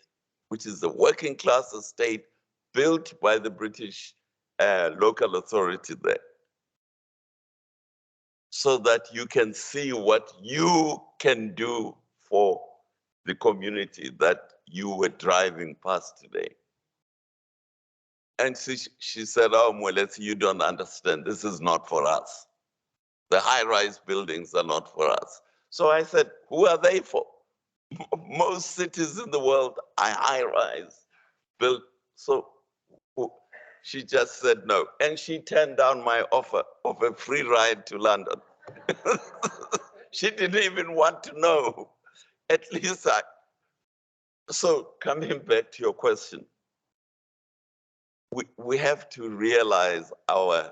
which is a working class estate built by the British local authority there, so that you can see what you can do for the community that you were driving past today. And she said, oh, Moeletsi, you don't understand. This is not for us. The high-rise buildings are not for us. So I said, who are they for? Most cities in the world are high-rise built. So she just said no. And she turned down my offer of a free ride to London. She didn't even want to know. At least so coming back to your question, we have to realize I'm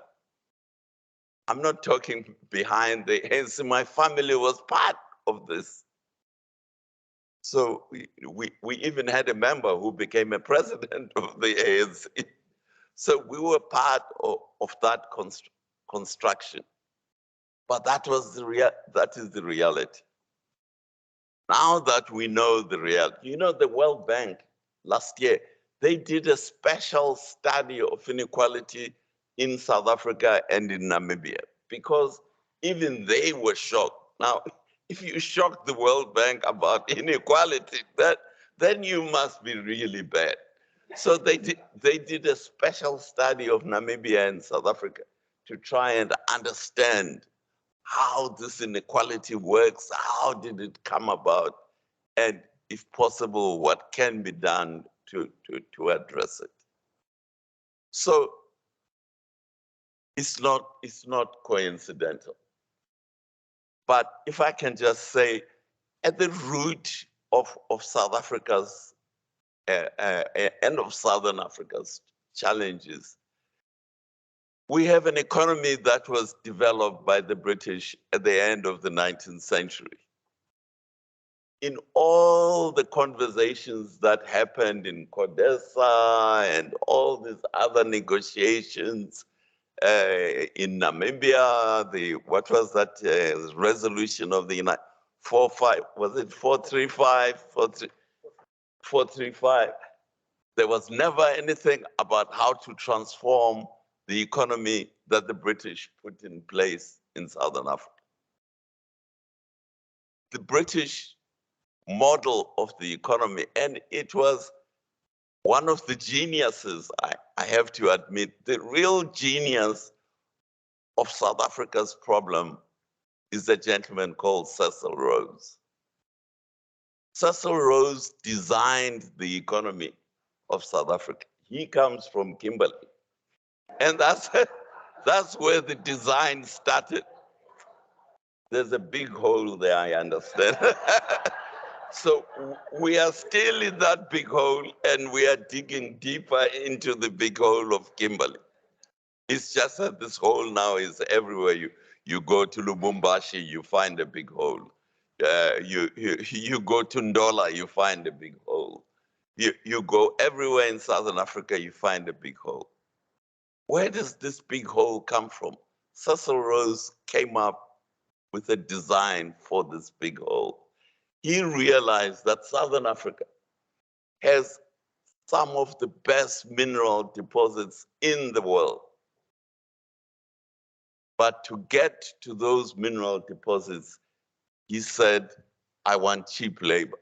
not talking behind the ANC, my family was part of this. So we even had a member who became a president of the ANC. So we were part of that construction. But that is the reality. Now that we know the reality, you know, the World Bank last year, they did a special study of inequality in South Africa and in Namibia, because even they were shocked. Now, if you shock the World Bank about inequality, then you must be really bad. So they did a special study of Namibia and South Africa to try and understand how this inequality works, how did it come about, and if possible, what can be done to address it. So it's not coincidental. But if I can just say, at the root of South Africa's and of Southern Africa's challenges, we have an economy that was developed by the British at the end of the 19th century. In all the conversations that happened in Codesa and all these other negotiations in Namibia, what was that resolution of the United 4-5, was it 435? 435. There was never anything about how to transform the economy that the British put in place in Southern Africa. The British model of the economy, and it was one of the geniuses, I have to admit, the real genius of South Africa's problem is a gentleman called Cecil Rhodes. Cecil Rhodes designed the economy of South Africa. He comes from Kimberley. And that's where the design started. There's a big hole there, I understand. So we are still in that big hole, and we are digging deeper into the big hole of Kimberley. It's just that this hole now is everywhere. You go to Lubumbashi, you find a big hole. You go to Ndola, you find a big hole. You go everywhere in Southern Africa, you find a big hole. Where does this big hole come from? Cecil Rhodes came up with a design for this big hole. He realized that Southern Africa has some of the best mineral deposits in the world. But to get to those mineral deposits, he said, I want cheap labor.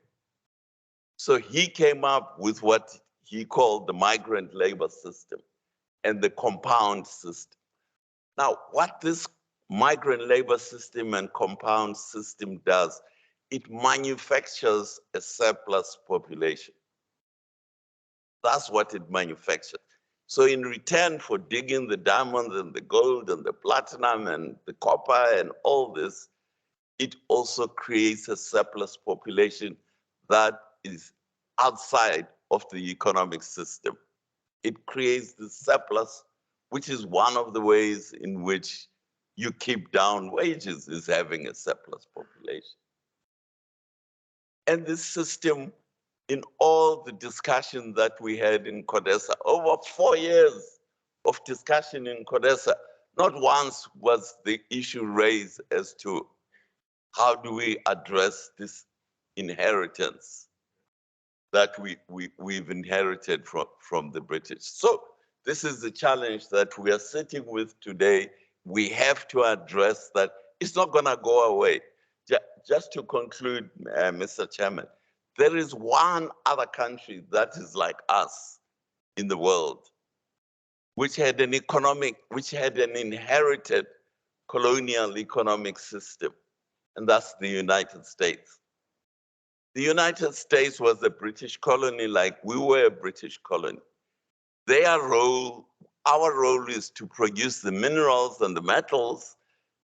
So he came up with what he called the migrant labor system and the compound system. Now, what this migrant labor system and compound system does, it manufactures a surplus population. That's what it manufactures. So in return for digging the diamonds and the gold and the platinum and the copper and all this, it also creates a surplus population that is outside of the economic system. It creates the surplus, which is one of the ways in which you keep down wages, is having a surplus population. And this system, in all the discussion that we had in Codesa, over 4 years of discussion in Codesa, not once was the issue raised as to how do we address this inheritance that we've inherited from the British. So this is the challenge that we are sitting with today. We have to address that. It's not going to go away. Just to conclude, Mr. Chairman, there is one other country that is like us in the world, which had an inherited colonial economic system, and that's the United States. The United States was a British colony like we were a British colony. Their role, our role is to produce the minerals and the metals.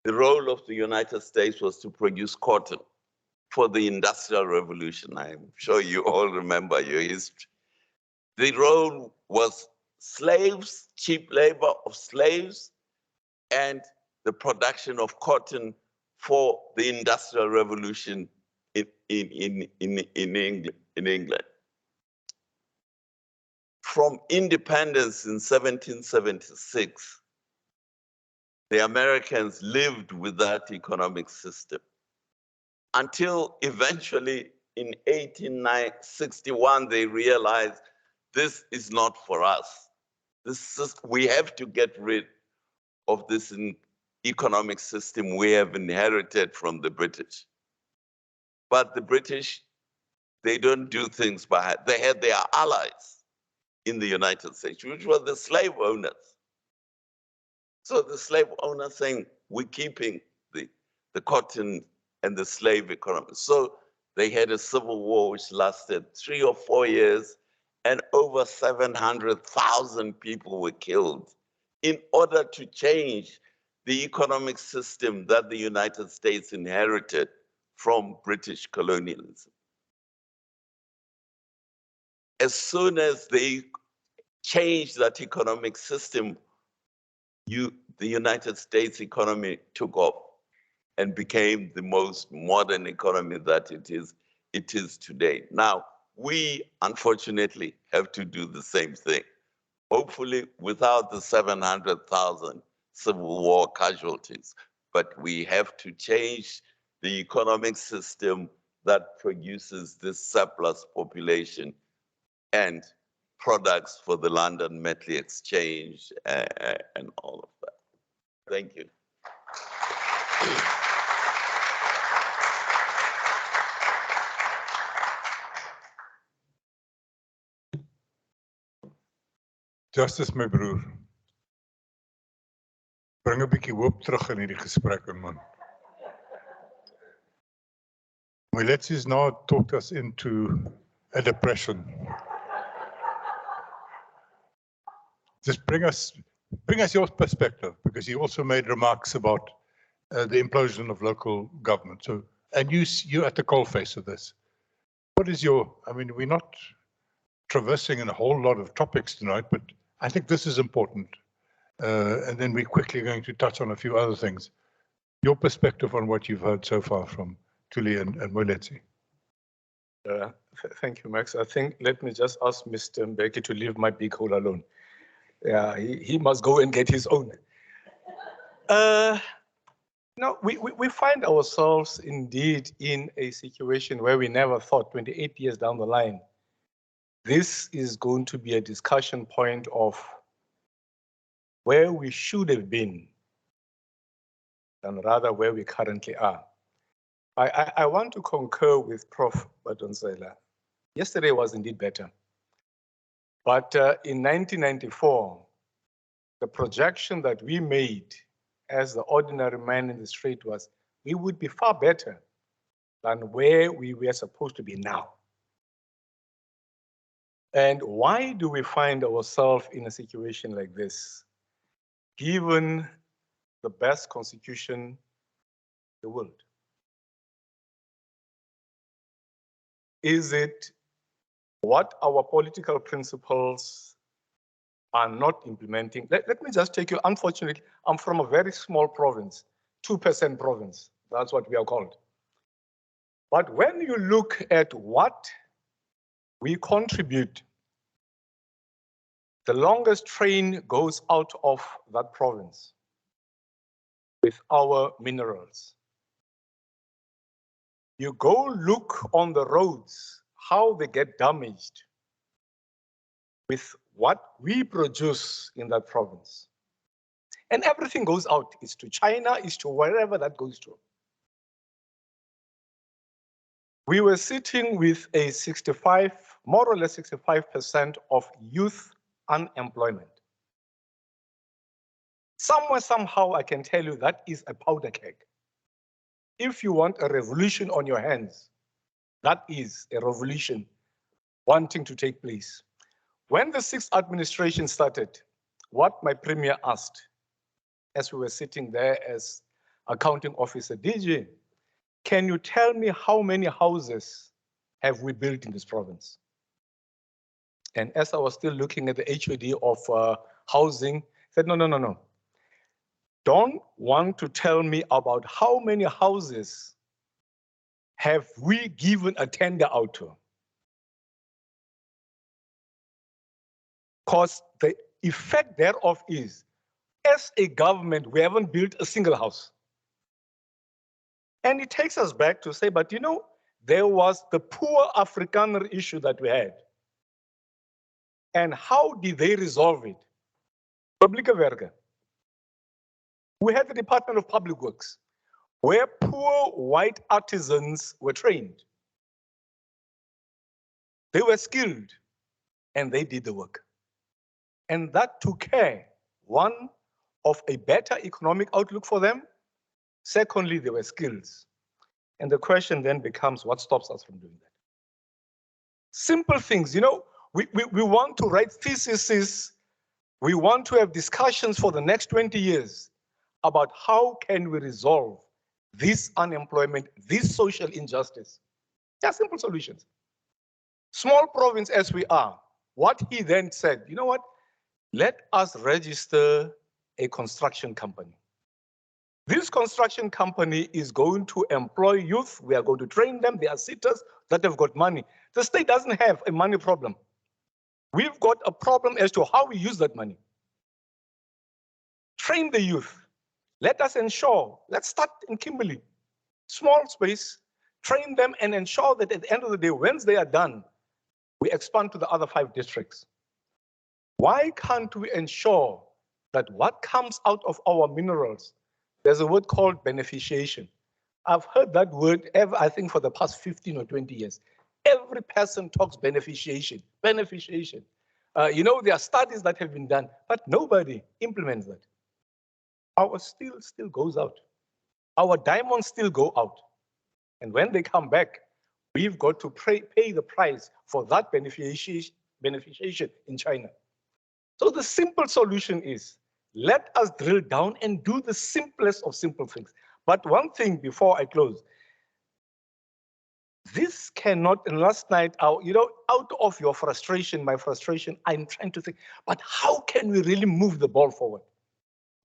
The role of the United States was to produce cotton for the Industrial Revolution. I'm sure you all remember your history. The role was slaves, cheap labor of slaves, and the production of cotton for the Industrial Revolution in England. From independence in 1776, the Americans lived with that economic system until eventually in 1861, they realized this is not for us. We have to get rid of this economic system we have inherited from the British. But the British, they don't do things by hand. They had their allies in the United States, which were the slave owners. So the slave owners saying, we're keeping the cotton and the slave economy. So they had a civil war which lasted 3 or 4 years, and over 700,000 people were killed in order to change the economic system that the United States inherited from British colonialism. As soon as they changed that economic system, the United States economy took off and became the most modern economy that it is today. Now, we unfortunately have to do the same thing, hopefully without the 700,000 Civil War casualties, but we have to change the economic system that produces this surplus population and products for the London Metal Exchange and all of that. Thank you. Justice, my broer. Bring 'n bietjie hoop terug in hierdie gesprekke, man. Moeletsi has now talked us into a depression. Just bring us your perspective, because you also made remarks about the implosion of local government. So, and you're at the coalface of this. What is your, I mean, we're not traversing in a whole lot of topics tonight, but I think this is important. And then we're quickly going to touch on a few other things. Your perspective on what you've heard so far from Thuli and Moeletsi. Thank you, Max. I think, let me just ask Mr. Mbeki to leave my big hole alone. Yeah, he must go and get his own. No, we find ourselves indeed in a situation where we never thought 28 years down the line, this is going to be a discussion point of where we should have been and rather where we currently are. I want to concur with Prof Madonsela. Yesterday was indeed better. But in 1994, the projection that we made as the ordinary man in the street was we would be far better than where we were supposed to be now. And why do we find ourselves in a situation like this, given the best constitution in the world? Is it what our political principles are not implementing? Let me just take you, unfortunately, I'm from a very small province, 2% province, that's what we are called. But when you look at what we contribute, the longest train goes out of that province with our minerals. You go look on the roads, how they get damaged with what we produce in that province. And everything goes out. It's to China, it's to wherever that goes to. We were sitting with a 65, more or less 65% of youth unemployment. Somewhere, somehow, I can tell you that is a powder keg. If you want a revolution on your hands, that is a revolution wanting to take place. When the sixth administration started, what my premier asked, as we were sitting there as accounting officer, DJ, can you tell me how many houses have we built in this province? And as I was still looking at the HOD of housing, I said, no. Don't want to tell me about how many houses have we given a tender out to. Because the effect thereof is, as a government, we haven't built a single house. And it takes us back to say, but you know, there was the poor Afrikaner issue that we had. And how did they resolve it? Publieke werke. We had the Department of Public Works, where poor white artisans were trained. They were skilled, and they did the work. And that took care, one, of a better economic outlook for them. Secondly, they were skills. And the question then becomes, what stops us from doing that? Simple things, you know, we want to write theses, we want to have discussions for the next 20 years about how can we resolve this unemployment, this social injustice. There are simple solutions. Small province as we are, what he then said, you know what? Let us register a construction company. This construction company is going to employ youth. We are going to train them. They are sitters that have got money. The state doesn't have a money problem. We've got a problem as to how we use that money. Train the youth. Let us ensure, let's start in Kimberley, small space, train them and ensure that at the end of the day, once they are done, we expand to the other 5 districts. Why can't we ensure that what comes out of our minerals, there's a word called beneficiation. I've heard that word, I think, for the past 15 or 20 years. Every person talks beneficiation, beneficiation. You know, there are studies that have been done, but nobody implements that. Our steel still goes out. Our diamonds still go out. And when they come back, we've got to pay the price for that beneficiation in China. So the simple solution is, let us drill down and do the simplest of simple things. But one thing before I close, this cannot, and last night, you know, out of your frustration, my frustration, I'm trying to think, but how can we really move the ball forward?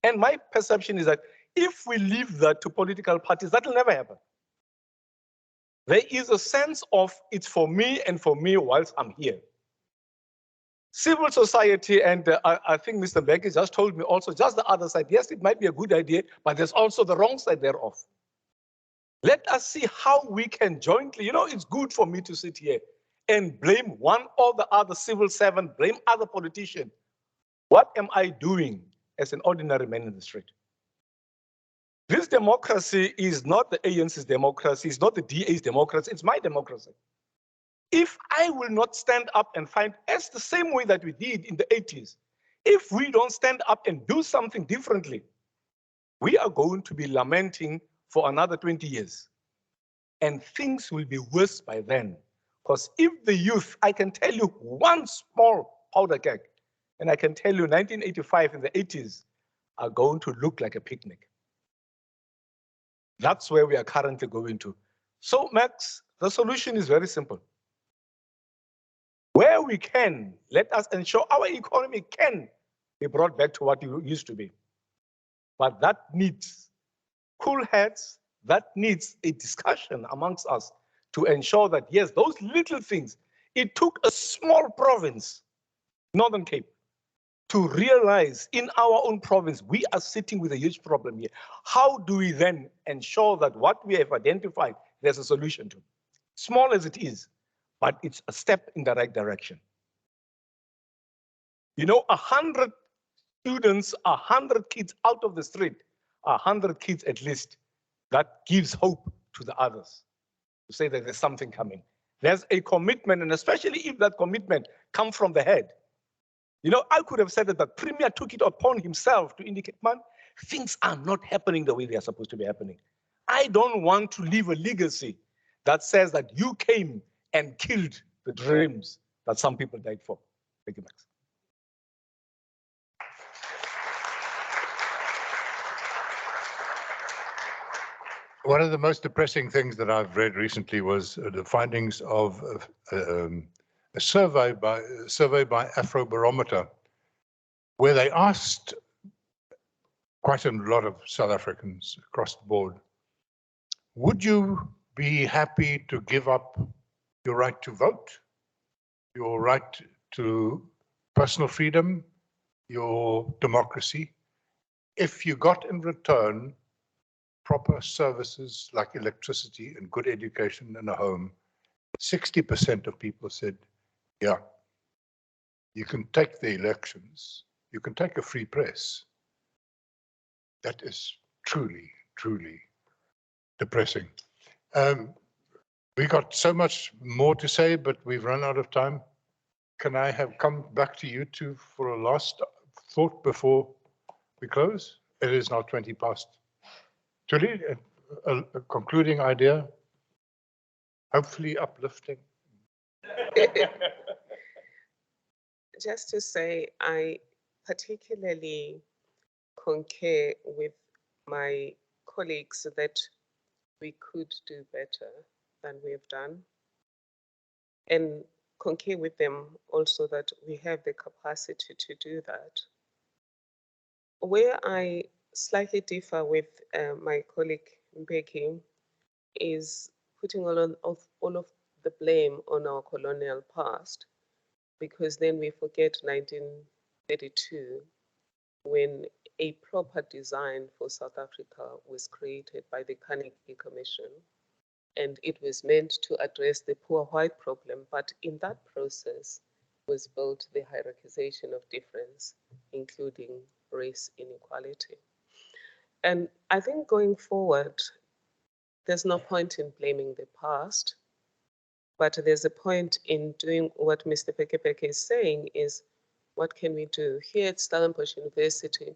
And my perception is that if we leave that to political parties, that will never happen. There is a sense of it's for me and for me whilst I'm here. Civil society, and I think Mr. Mbeki just told me also just the other side. Yes, it might be a good idea, but there's also the wrong side thereof. Let us see how we can jointly, you know, it's good for me to sit here and blame one or the other civil servant, blame other politician. What am I doing as an ordinary man in the street? This democracy is not the ANC's democracy, it's not the DA's democracy, it's my democracy. If I will not stand up and find, as the same way that we did in the 80s, if we don't stand up and do something differently, we are going to be lamenting for another 20 years. And things will be worse by then. Because if the youth, I can tell you one small powder keg, and I can tell you 1985 and the 80s are going to look like a picnic. That's where we are currently going to. So, Max, the solution is very simple. Where we can, let us ensure our economy can be brought back to what it used to be. But that needs cool heads, that needs a discussion amongst us to ensure that, yes, those little things, it took a small province, Northern Cape, to realize in our own province, we are sitting with a huge problem here. How do we then ensure that what we have identified, there's a solution to? Small as it is, but it's a step in the right direction. You know, 100 students, 100 kids out of the street, 100 kids at least, that gives hope to the others to say that there's something coming. There's a commitment, and especially if that commitment comes from the head. You know, I could have said that the Premier took it upon himself to indicate, man, things are not happening the way they are supposed to be happening. I don't want to leave a legacy that says that you came and killed the dreams that some people died for. Thank you, Max. One of the most depressing things that I've read recently was the findings of a survey by Afrobarometer, where they asked quite a lot of South Africans across the board, would you be happy to give up your right to vote, your right to personal freedom, your democracy, if you got in return proper services like electricity and good education and a home? 60% of people said, yeah, you can take the elections, you can take a free press. That is truly, truly depressing. We got so much more to say, but we've run out of time. Can I have come back to you two for a last thought before we close? It is now 20 past. Thuli, a concluding idea, hopefully uplifting. Just to say, I particularly concur with my colleagues that we could do better than we have done, and concur with them also that we have the capacity to do that. Where I slightly differ with my colleague Mbeki is putting all of the blame on our colonial past, because then we forget 1932, when a proper design for South Africa was created by the Carnegie Commission, and it was meant to address the poor white problem, but in that process was built the hierarchization of difference, including race inequality. And I think going forward, there's no point in blaming the past, but there's a point in doing what Mr. Bekebeke is saying is, what can we do? Here at Stellenbosch University,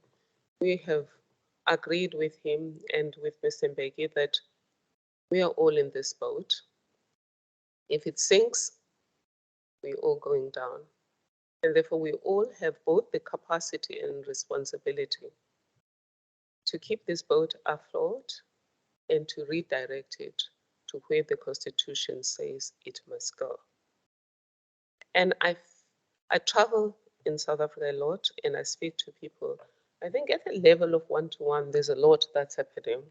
we have agreed with him and with Mr. Mbeki that we are all in this boat. If it sinks, we're all going down. And therefore, we all have both the capacity and responsibility to keep this boat afloat and to redirect it to where the Constitution says it must go. And I travel in South Africa a lot, and I speak to people. I think at the level of one-to-one, there's a lot that's happening.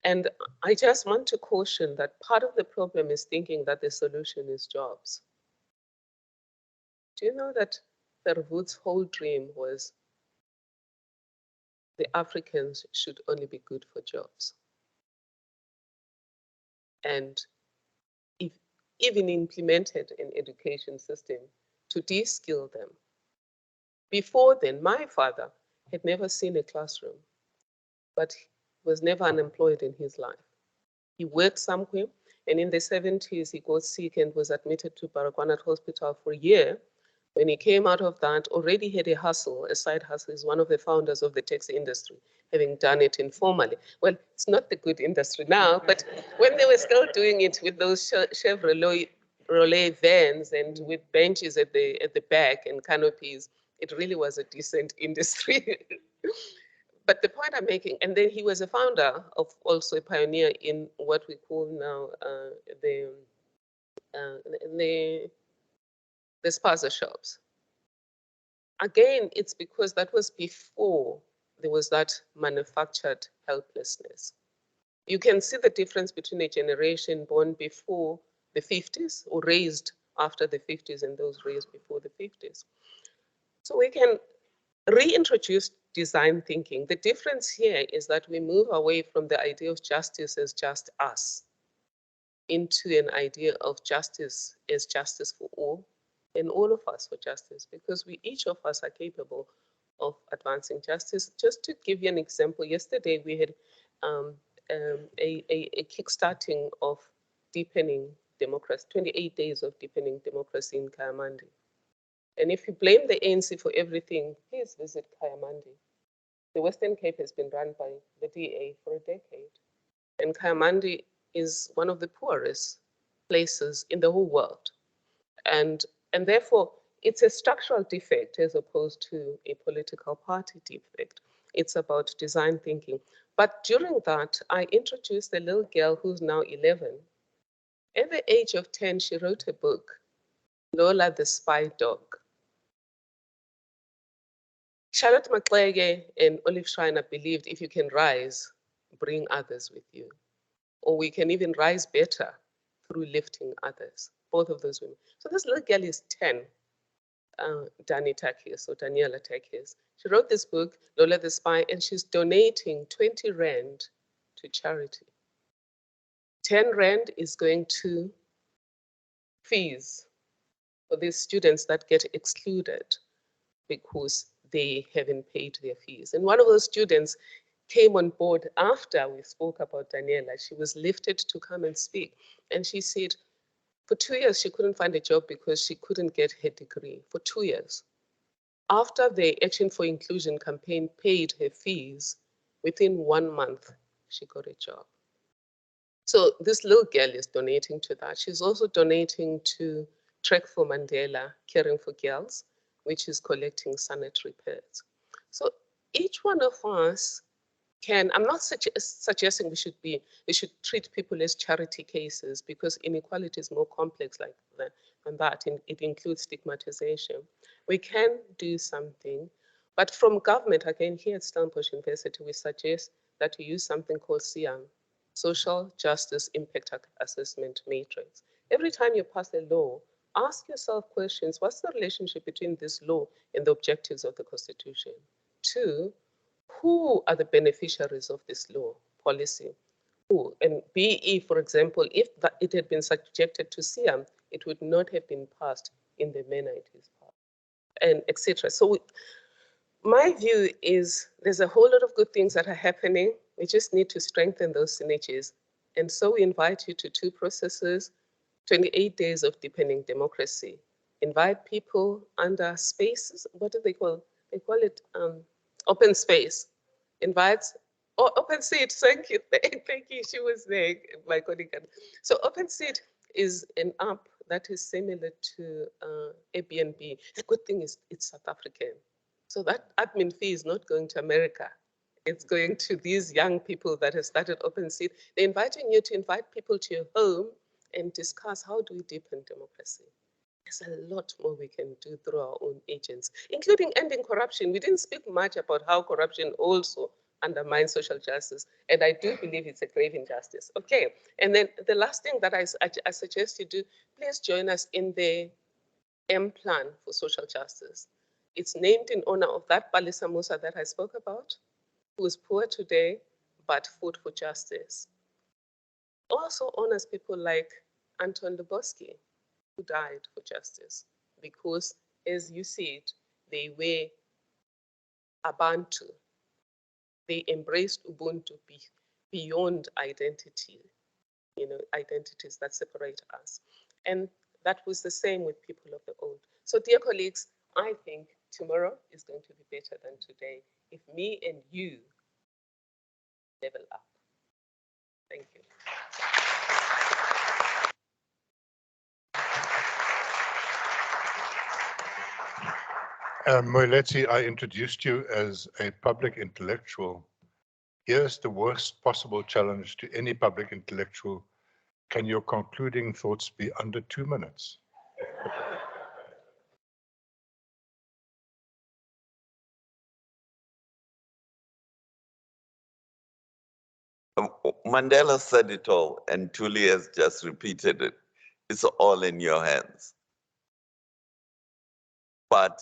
And I just want to caution that part of the problem is thinking that the solution is jobs. Do you know that Verwoerd's whole dream was the Africans should only be good for jobs? And if even implemented an education system to de-skill them. Before then, my father had never seen a classroom, but he was never unemployed in his life. He worked somewhere, and in the 70s, he got sick and was admitted to Baragwanath Hospital for a year. When he came out of that, already had a hustle, a side hustle. He's one of the founders of the taxi industry, having done it informally. Well, it's not the good industry now, but when they were still doing it with those Chevrolet vans and with benches at the back and canopies, it really was a decent industry. But the point I'm making, and then he was a founder of, also a pioneer in what we call now the spaza shops. Again, it's because that was before there was that manufactured helplessness. You can see the difference between a generation born before the 50s or raised after the 50s and those raised before the 50s. So we can reintroduce design thinking. The difference here is that we move away from the idea of justice as just us into an idea of justice as justice for all, and all of us for justice, because each of us are capable of advancing justice. Just to give you an example, yesterday we had a kickstarting of deepening democracy, 28 days of deepening democracy in Kayamandi. And if you blame the ANC for everything, please visit Kayamandi. The Western Cape has been run by the DA for a decade. And Kayamandi is one of the poorest places in the whole world. And therefore, it's a structural defect as opposed to a political party defect. It's about design thinking. But during that, I introduced a little girl who's now 11. At the age of 10, she wrote a book, Lola the Spy Dog. Charlotte Maxege and Olive Schreiner believed if you can rise, bring others with you. Or we can even rise better through lifting others, both of those women. So this little girl is 10, Daniela Takis. She wrote this book, Lola the Spy, and she's donating 20 Rand to charity. 10 Rand is going to fees for these students that get excluded because they haven't paid their fees. And one of those students came on board after we spoke about Daniela. She was lifted to come and speak. And she said, for 2 years, she couldn't find a job because she couldn't get her degree, for 2 years. After the Action for Inclusion campaign paid her fees, within 1 month, she got a job. So this little girl is donating to that. She's also donating to Trek for Mandela, Caring for Girls, which is collecting sanitary pads. So each one of us can, I'm not suggesting we should treat people as charity cases, because inequality is more complex like than that. It includes stigmatization. We can do something, but from government, again, here at Stellenbosch University, we suggest that we use something called SIAM, Social Justice Impact Assessment Matrix. Every time you pass a law, ask yourself questions. What's the relationship between this law and the objectives of the Constitution? 2, who are the beneficiaries of this law, policy? Who? And BE, for example, if it had been subjected to SIAM, it would not have been passed in the manner it is passed, and etc. So my view is there's a whole lot of good things that are happening. We just need to strengthen those synergies. And so we invite you to 2 processes, 28 days of deepening democracy. Invite people under spaces, what do they call? They call it open space. Invite, open seat, thank you, thank you, she was there, my colleague. So open seat is an app that is similar to Airbnb. The good thing is it's South African. So that admin fee is not going to America. It's going to these young people that have started Open Seat. They're inviting you to invite people to your home and discuss how do we deepen democracy. There's a lot more we can do through our own agents, including ending corruption. We didn't speak much about how corruption also undermines social justice, and I do believe it's a grave injustice. Okay, and then the last thing that I suggest you do, please join us in the M Plan for Social Justice. It's named in honor of that Palisa Musa that I spoke about, who is poor today, but fought for justice. Also honors people like Anton Lubowski, who died for justice, because as you see it, they were Abantu. They embraced Ubuntu beyond identity, identities that separate us. And that was the same with people of the old. So dear colleagues, I think tomorrow is going to be better than today if me and you level up. Thank you. Moeletsi, I introduced you as a public intellectual. Here's the worst possible challenge to any public intellectual. Can your concluding thoughts be under 2 minutes? Mandela said it all, and Thuli has just repeated it. It's all in your hands. But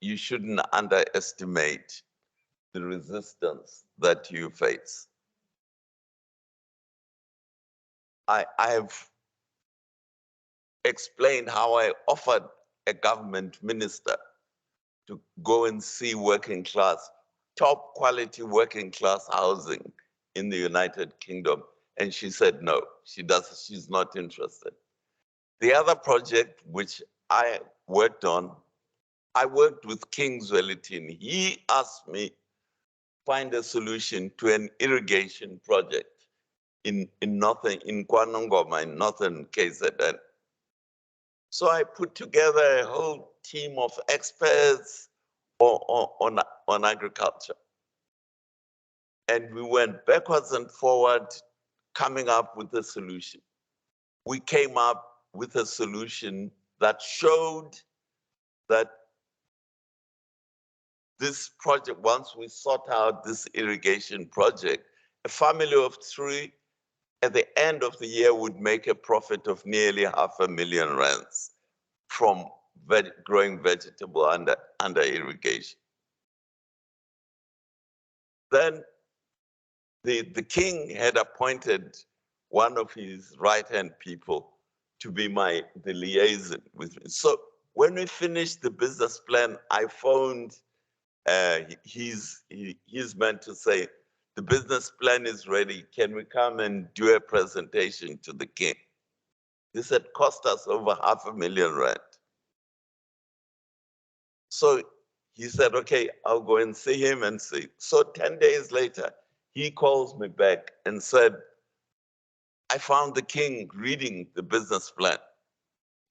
you shouldn't underestimate the resistance that you face. I have explained how I offered a government minister to go and see working class, top quality working class housing in the United Kingdom. And she said, no, she's not interested. The other project which I worked on, I worked with King Zwelitin. He asked me find a solution to an irrigation project in KwaNongoma, in northern KZN. So I put together a whole team of experts on agriculture. And we went backwards and forward, coming up with a solution. We came up with a solution that showed that this project, once we sort out this irrigation project, a family of 3 at the end of the year would make a profit of nearly R500,000 rands from growing vegetable under irrigation. Then the king had appointed one of his right-hand people to be the liaison with me. So when we finished the business plan, I phoned his man to say, the business plan is ready. Can we come and do a presentation to the king? This had cost us over R500,000 rand. So he said, okay, I'll go and see him and see. So 10 days later, he calls me back and said, I found the king reading the business plan.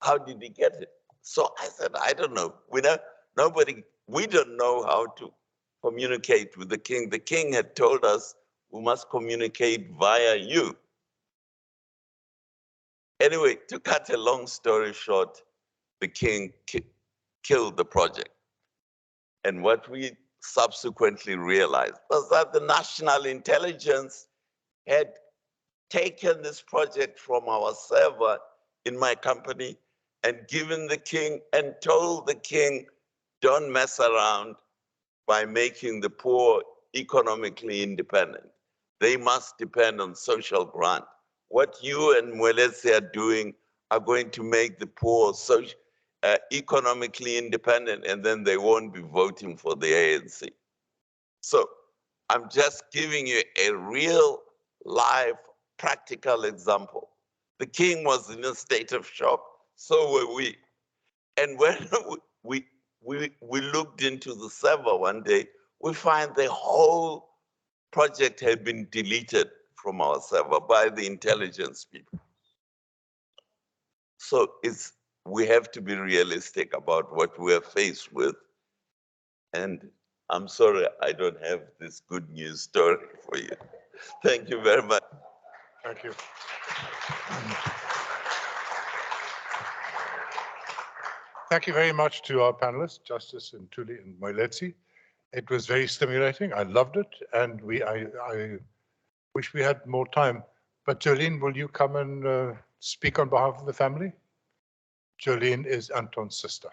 How did he get it? So I said, I don't know. We don't know how to communicate with the king. The king had told us We must communicate via you. Anyway, to cut a long story short, the king killed the project. And what we subsequently realized was that the national intelligence had taken this project from our server in my company and given the king and told the king, don't mess around by making the poor economically independent. They must depend on social grant. What you and Moeletsi are doing are going to make the poor economically independent, and then they won't be voting for the ANC. So I'm just giving you a real, live, practical example. The king was in a state of shock, so were we. And when we looked into the server one day, we find the whole project had been deleted from our server by the intelligence people. So we have to be realistic about what we're faced with. And I'm sorry I don't have this good news story for you. Thank you very much. Thank you. Thank you very much to our panelists, Justice and Thuli and Moeletsi. It was very stimulating. I loved it, and I wish we had more time. But Jolene, will you come and speak on behalf of the family? Jolene is Anton's sister.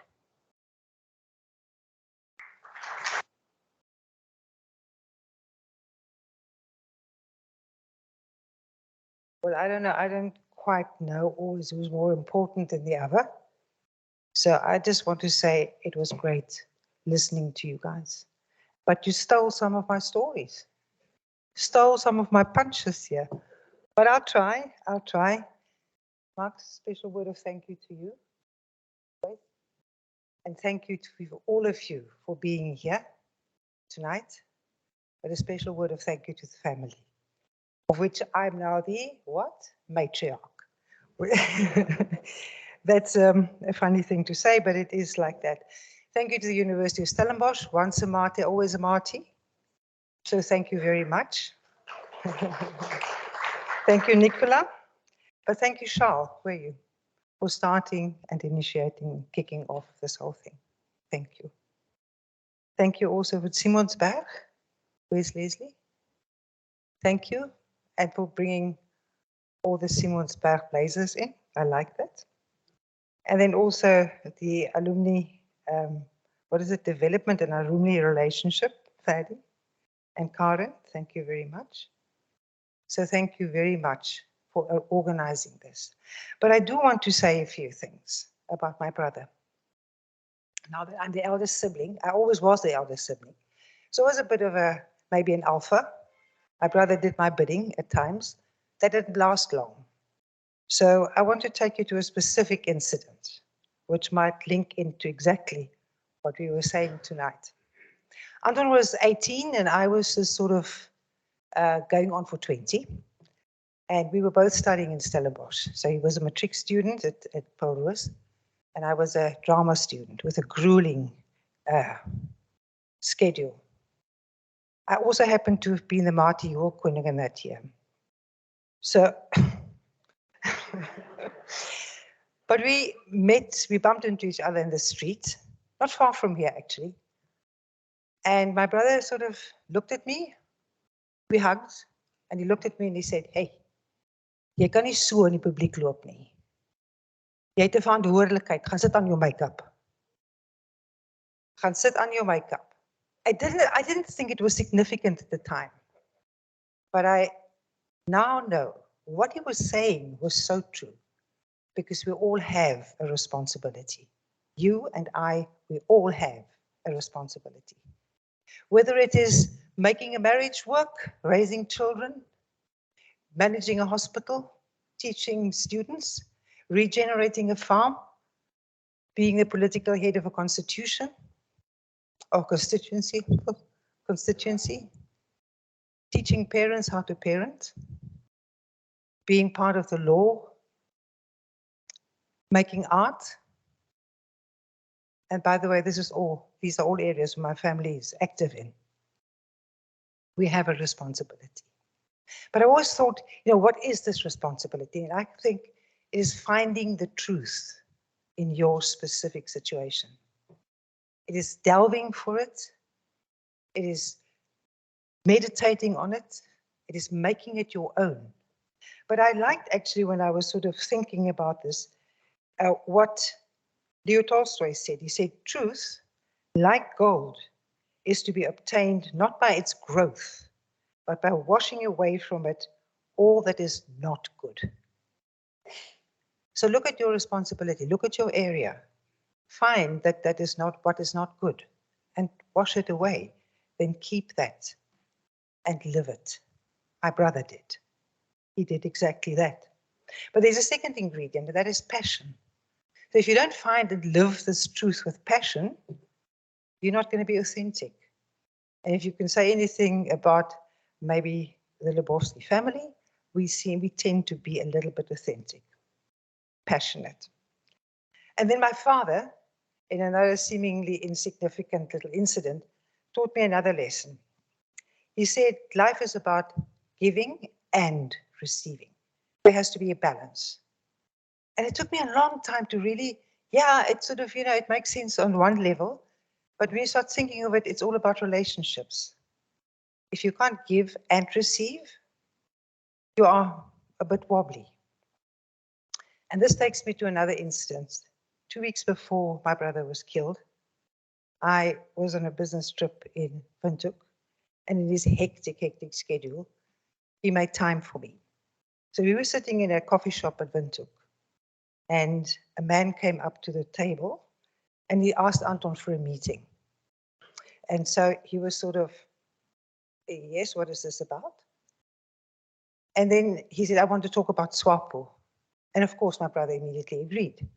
Well, I don't know. I don't quite know always who's more important than the other. So I just want to say it was great listening to you guys. But you stole some of my stories. Stole some of my punches here. But I'll try. I'll try. Max, special word of thank you to you. And thank you to all of you for being here tonight. But a special word of thank you to the family, of which I'm now the, what? Matriarch. That's a funny thing to say, but it is like that. Thank you to the University of Stellenbosch. Once a martyr, always a marty. So thank you very much. Thank you, Nicola. But thank you, Charles, where are you? For starting and initiating, kicking off this whole thing. Thank you. Thank you also for Simonsberg. Where's Leslie? Thank you. And for bringing all the Simonsberg blazers in. I like that. And then also the alumni, what is it, development and alumni relationship, Fadi and Karen, thank you very much. So thank you very much for organizing this. But I do want to say a few things about my brother. Now that I'm the eldest sibling, I always was the eldest sibling. So it was a bit of maybe an alpha. My brother did my bidding at times. That didn't last long. So I want to take you to a specific incident, which might link into exactly what we were saying tonight. Anton was 18 and I was just sort of going on for 20. And we were both studying in Stellenbosch. So he was a matric student at Pretoria, and I was a drama student with a grueling schedule. I also happened to have been the Marty York winner in that year. So, but we bumped into each other in the street, not far from here actually. And my brother sort of looked at me, we hugged, and he looked at me and he said, hey, jy kan nie so in die publiek loop nie. Jy het 'n verantwoordelikheid, gaan sit aan jou make-up. Gaan sit aan jou make-up. I didn't think it was significant at the time, but I now know what he was saying was so true, because we all have a responsibility. You and I, we all have a responsibility. Whether it is making a marriage work, raising children, managing a hospital, teaching students, regenerating a farm, being the political head of a constitution or constituency, teaching parents how to parent, being part of the law, making art. And by the way, these are all areas my family is active in. We have a responsibility. But I always thought, what is this responsibility? And I think it is finding the truth in your specific situation. It is delving for it. It is meditating on it. It is making it your own. But I liked actually when I was sort of thinking about this, what Leo Tolstoy said. He said, truth, like gold, is to be obtained not by its growth, but by washing away from it all that is not good. So look at your responsibility, look at your area, find that that is not what is not good, and wash it away. Then keep that and live it. My brother did. He did exactly that. But there's a second ingredient, and that is passion. So if you don't find and live this truth with passion, you're not going to be authentic. And if you can say anything about maybe the Lubowski family, we tend to be a little bit authentic, passionate. And then my father, in another seemingly insignificant little incident, taught me another lesson. He said, life is about giving and receiving. There has to be a balance. And it took me a long time to really, it sort of, it makes sense on one level, but when you start thinking of it, it's all about relationships. If you can't give and receive, you are a bit wobbly. And this takes me to another instance. 2 weeks before my brother was killed, I was on a business trip in Windhoek, and in his hectic schedule, he made time for me. So we were sitting in a coffee shop at Windhoek, and a man came up to the table and he asked Anton for a meeting. And so he was sort of, yes, what is this about? And then he said, I want to talk about SWAPO. And of course, my brother immediately agreed.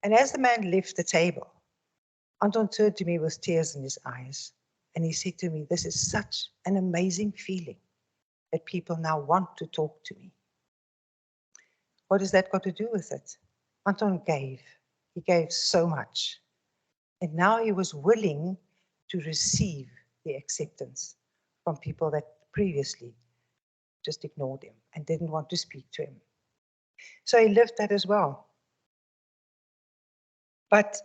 And as the man left the table, Anton turned to me with tears in his eyes. And he said to me, this is such an amazing feeling that people now want to talk to me. What has that got to do with it? Anton gave. He gave so much. And now he was willing to receive the acceptance from people that previously just ignored him and didn't want to speak to him. So he lived that as well. But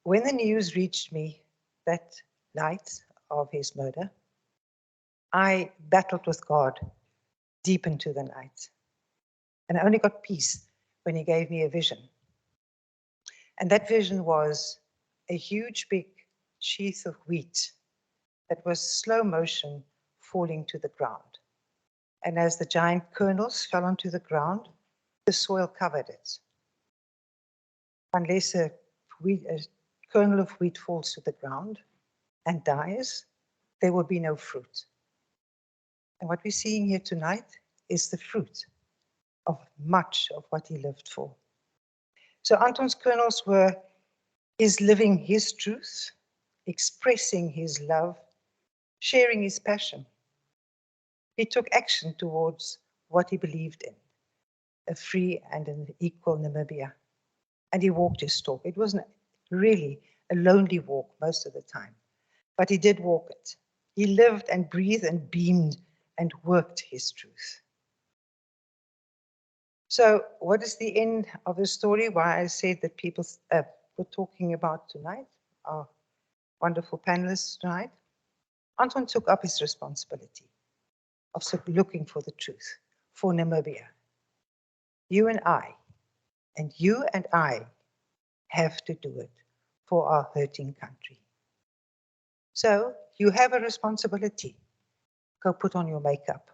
when the news reached me that night of his murder, I battled with God deep into the night. And I only got peace when he gave me a vision. And that vision was a huge big sheath of wheat that was slow motion falling to the ground. And as the giant kernels fell onto the ground, the soil covered it. Unless a kernel of wheat falls to the ground and dies, there will be no fruit. And what we're seeing here tonight is the fruit of much of what he lived for. So Anton's kernels were his living his truth, expressing his love, sharing his passion. He took action towards what he believed in, a free and an equal Namibia. And he walked his talk. It wasn't really a lonely walk most of the time, but he did walk it. He lived and breathed and beamed and worked his truth. So what is the end of the story? Why I said that people were talking about tonight, our wonderful panelists tonight. Anton took up his responsibility of looking for the truth for Namibia. You and I have to do it for our hurting country. So you have a responsibility. Go put on your makeup.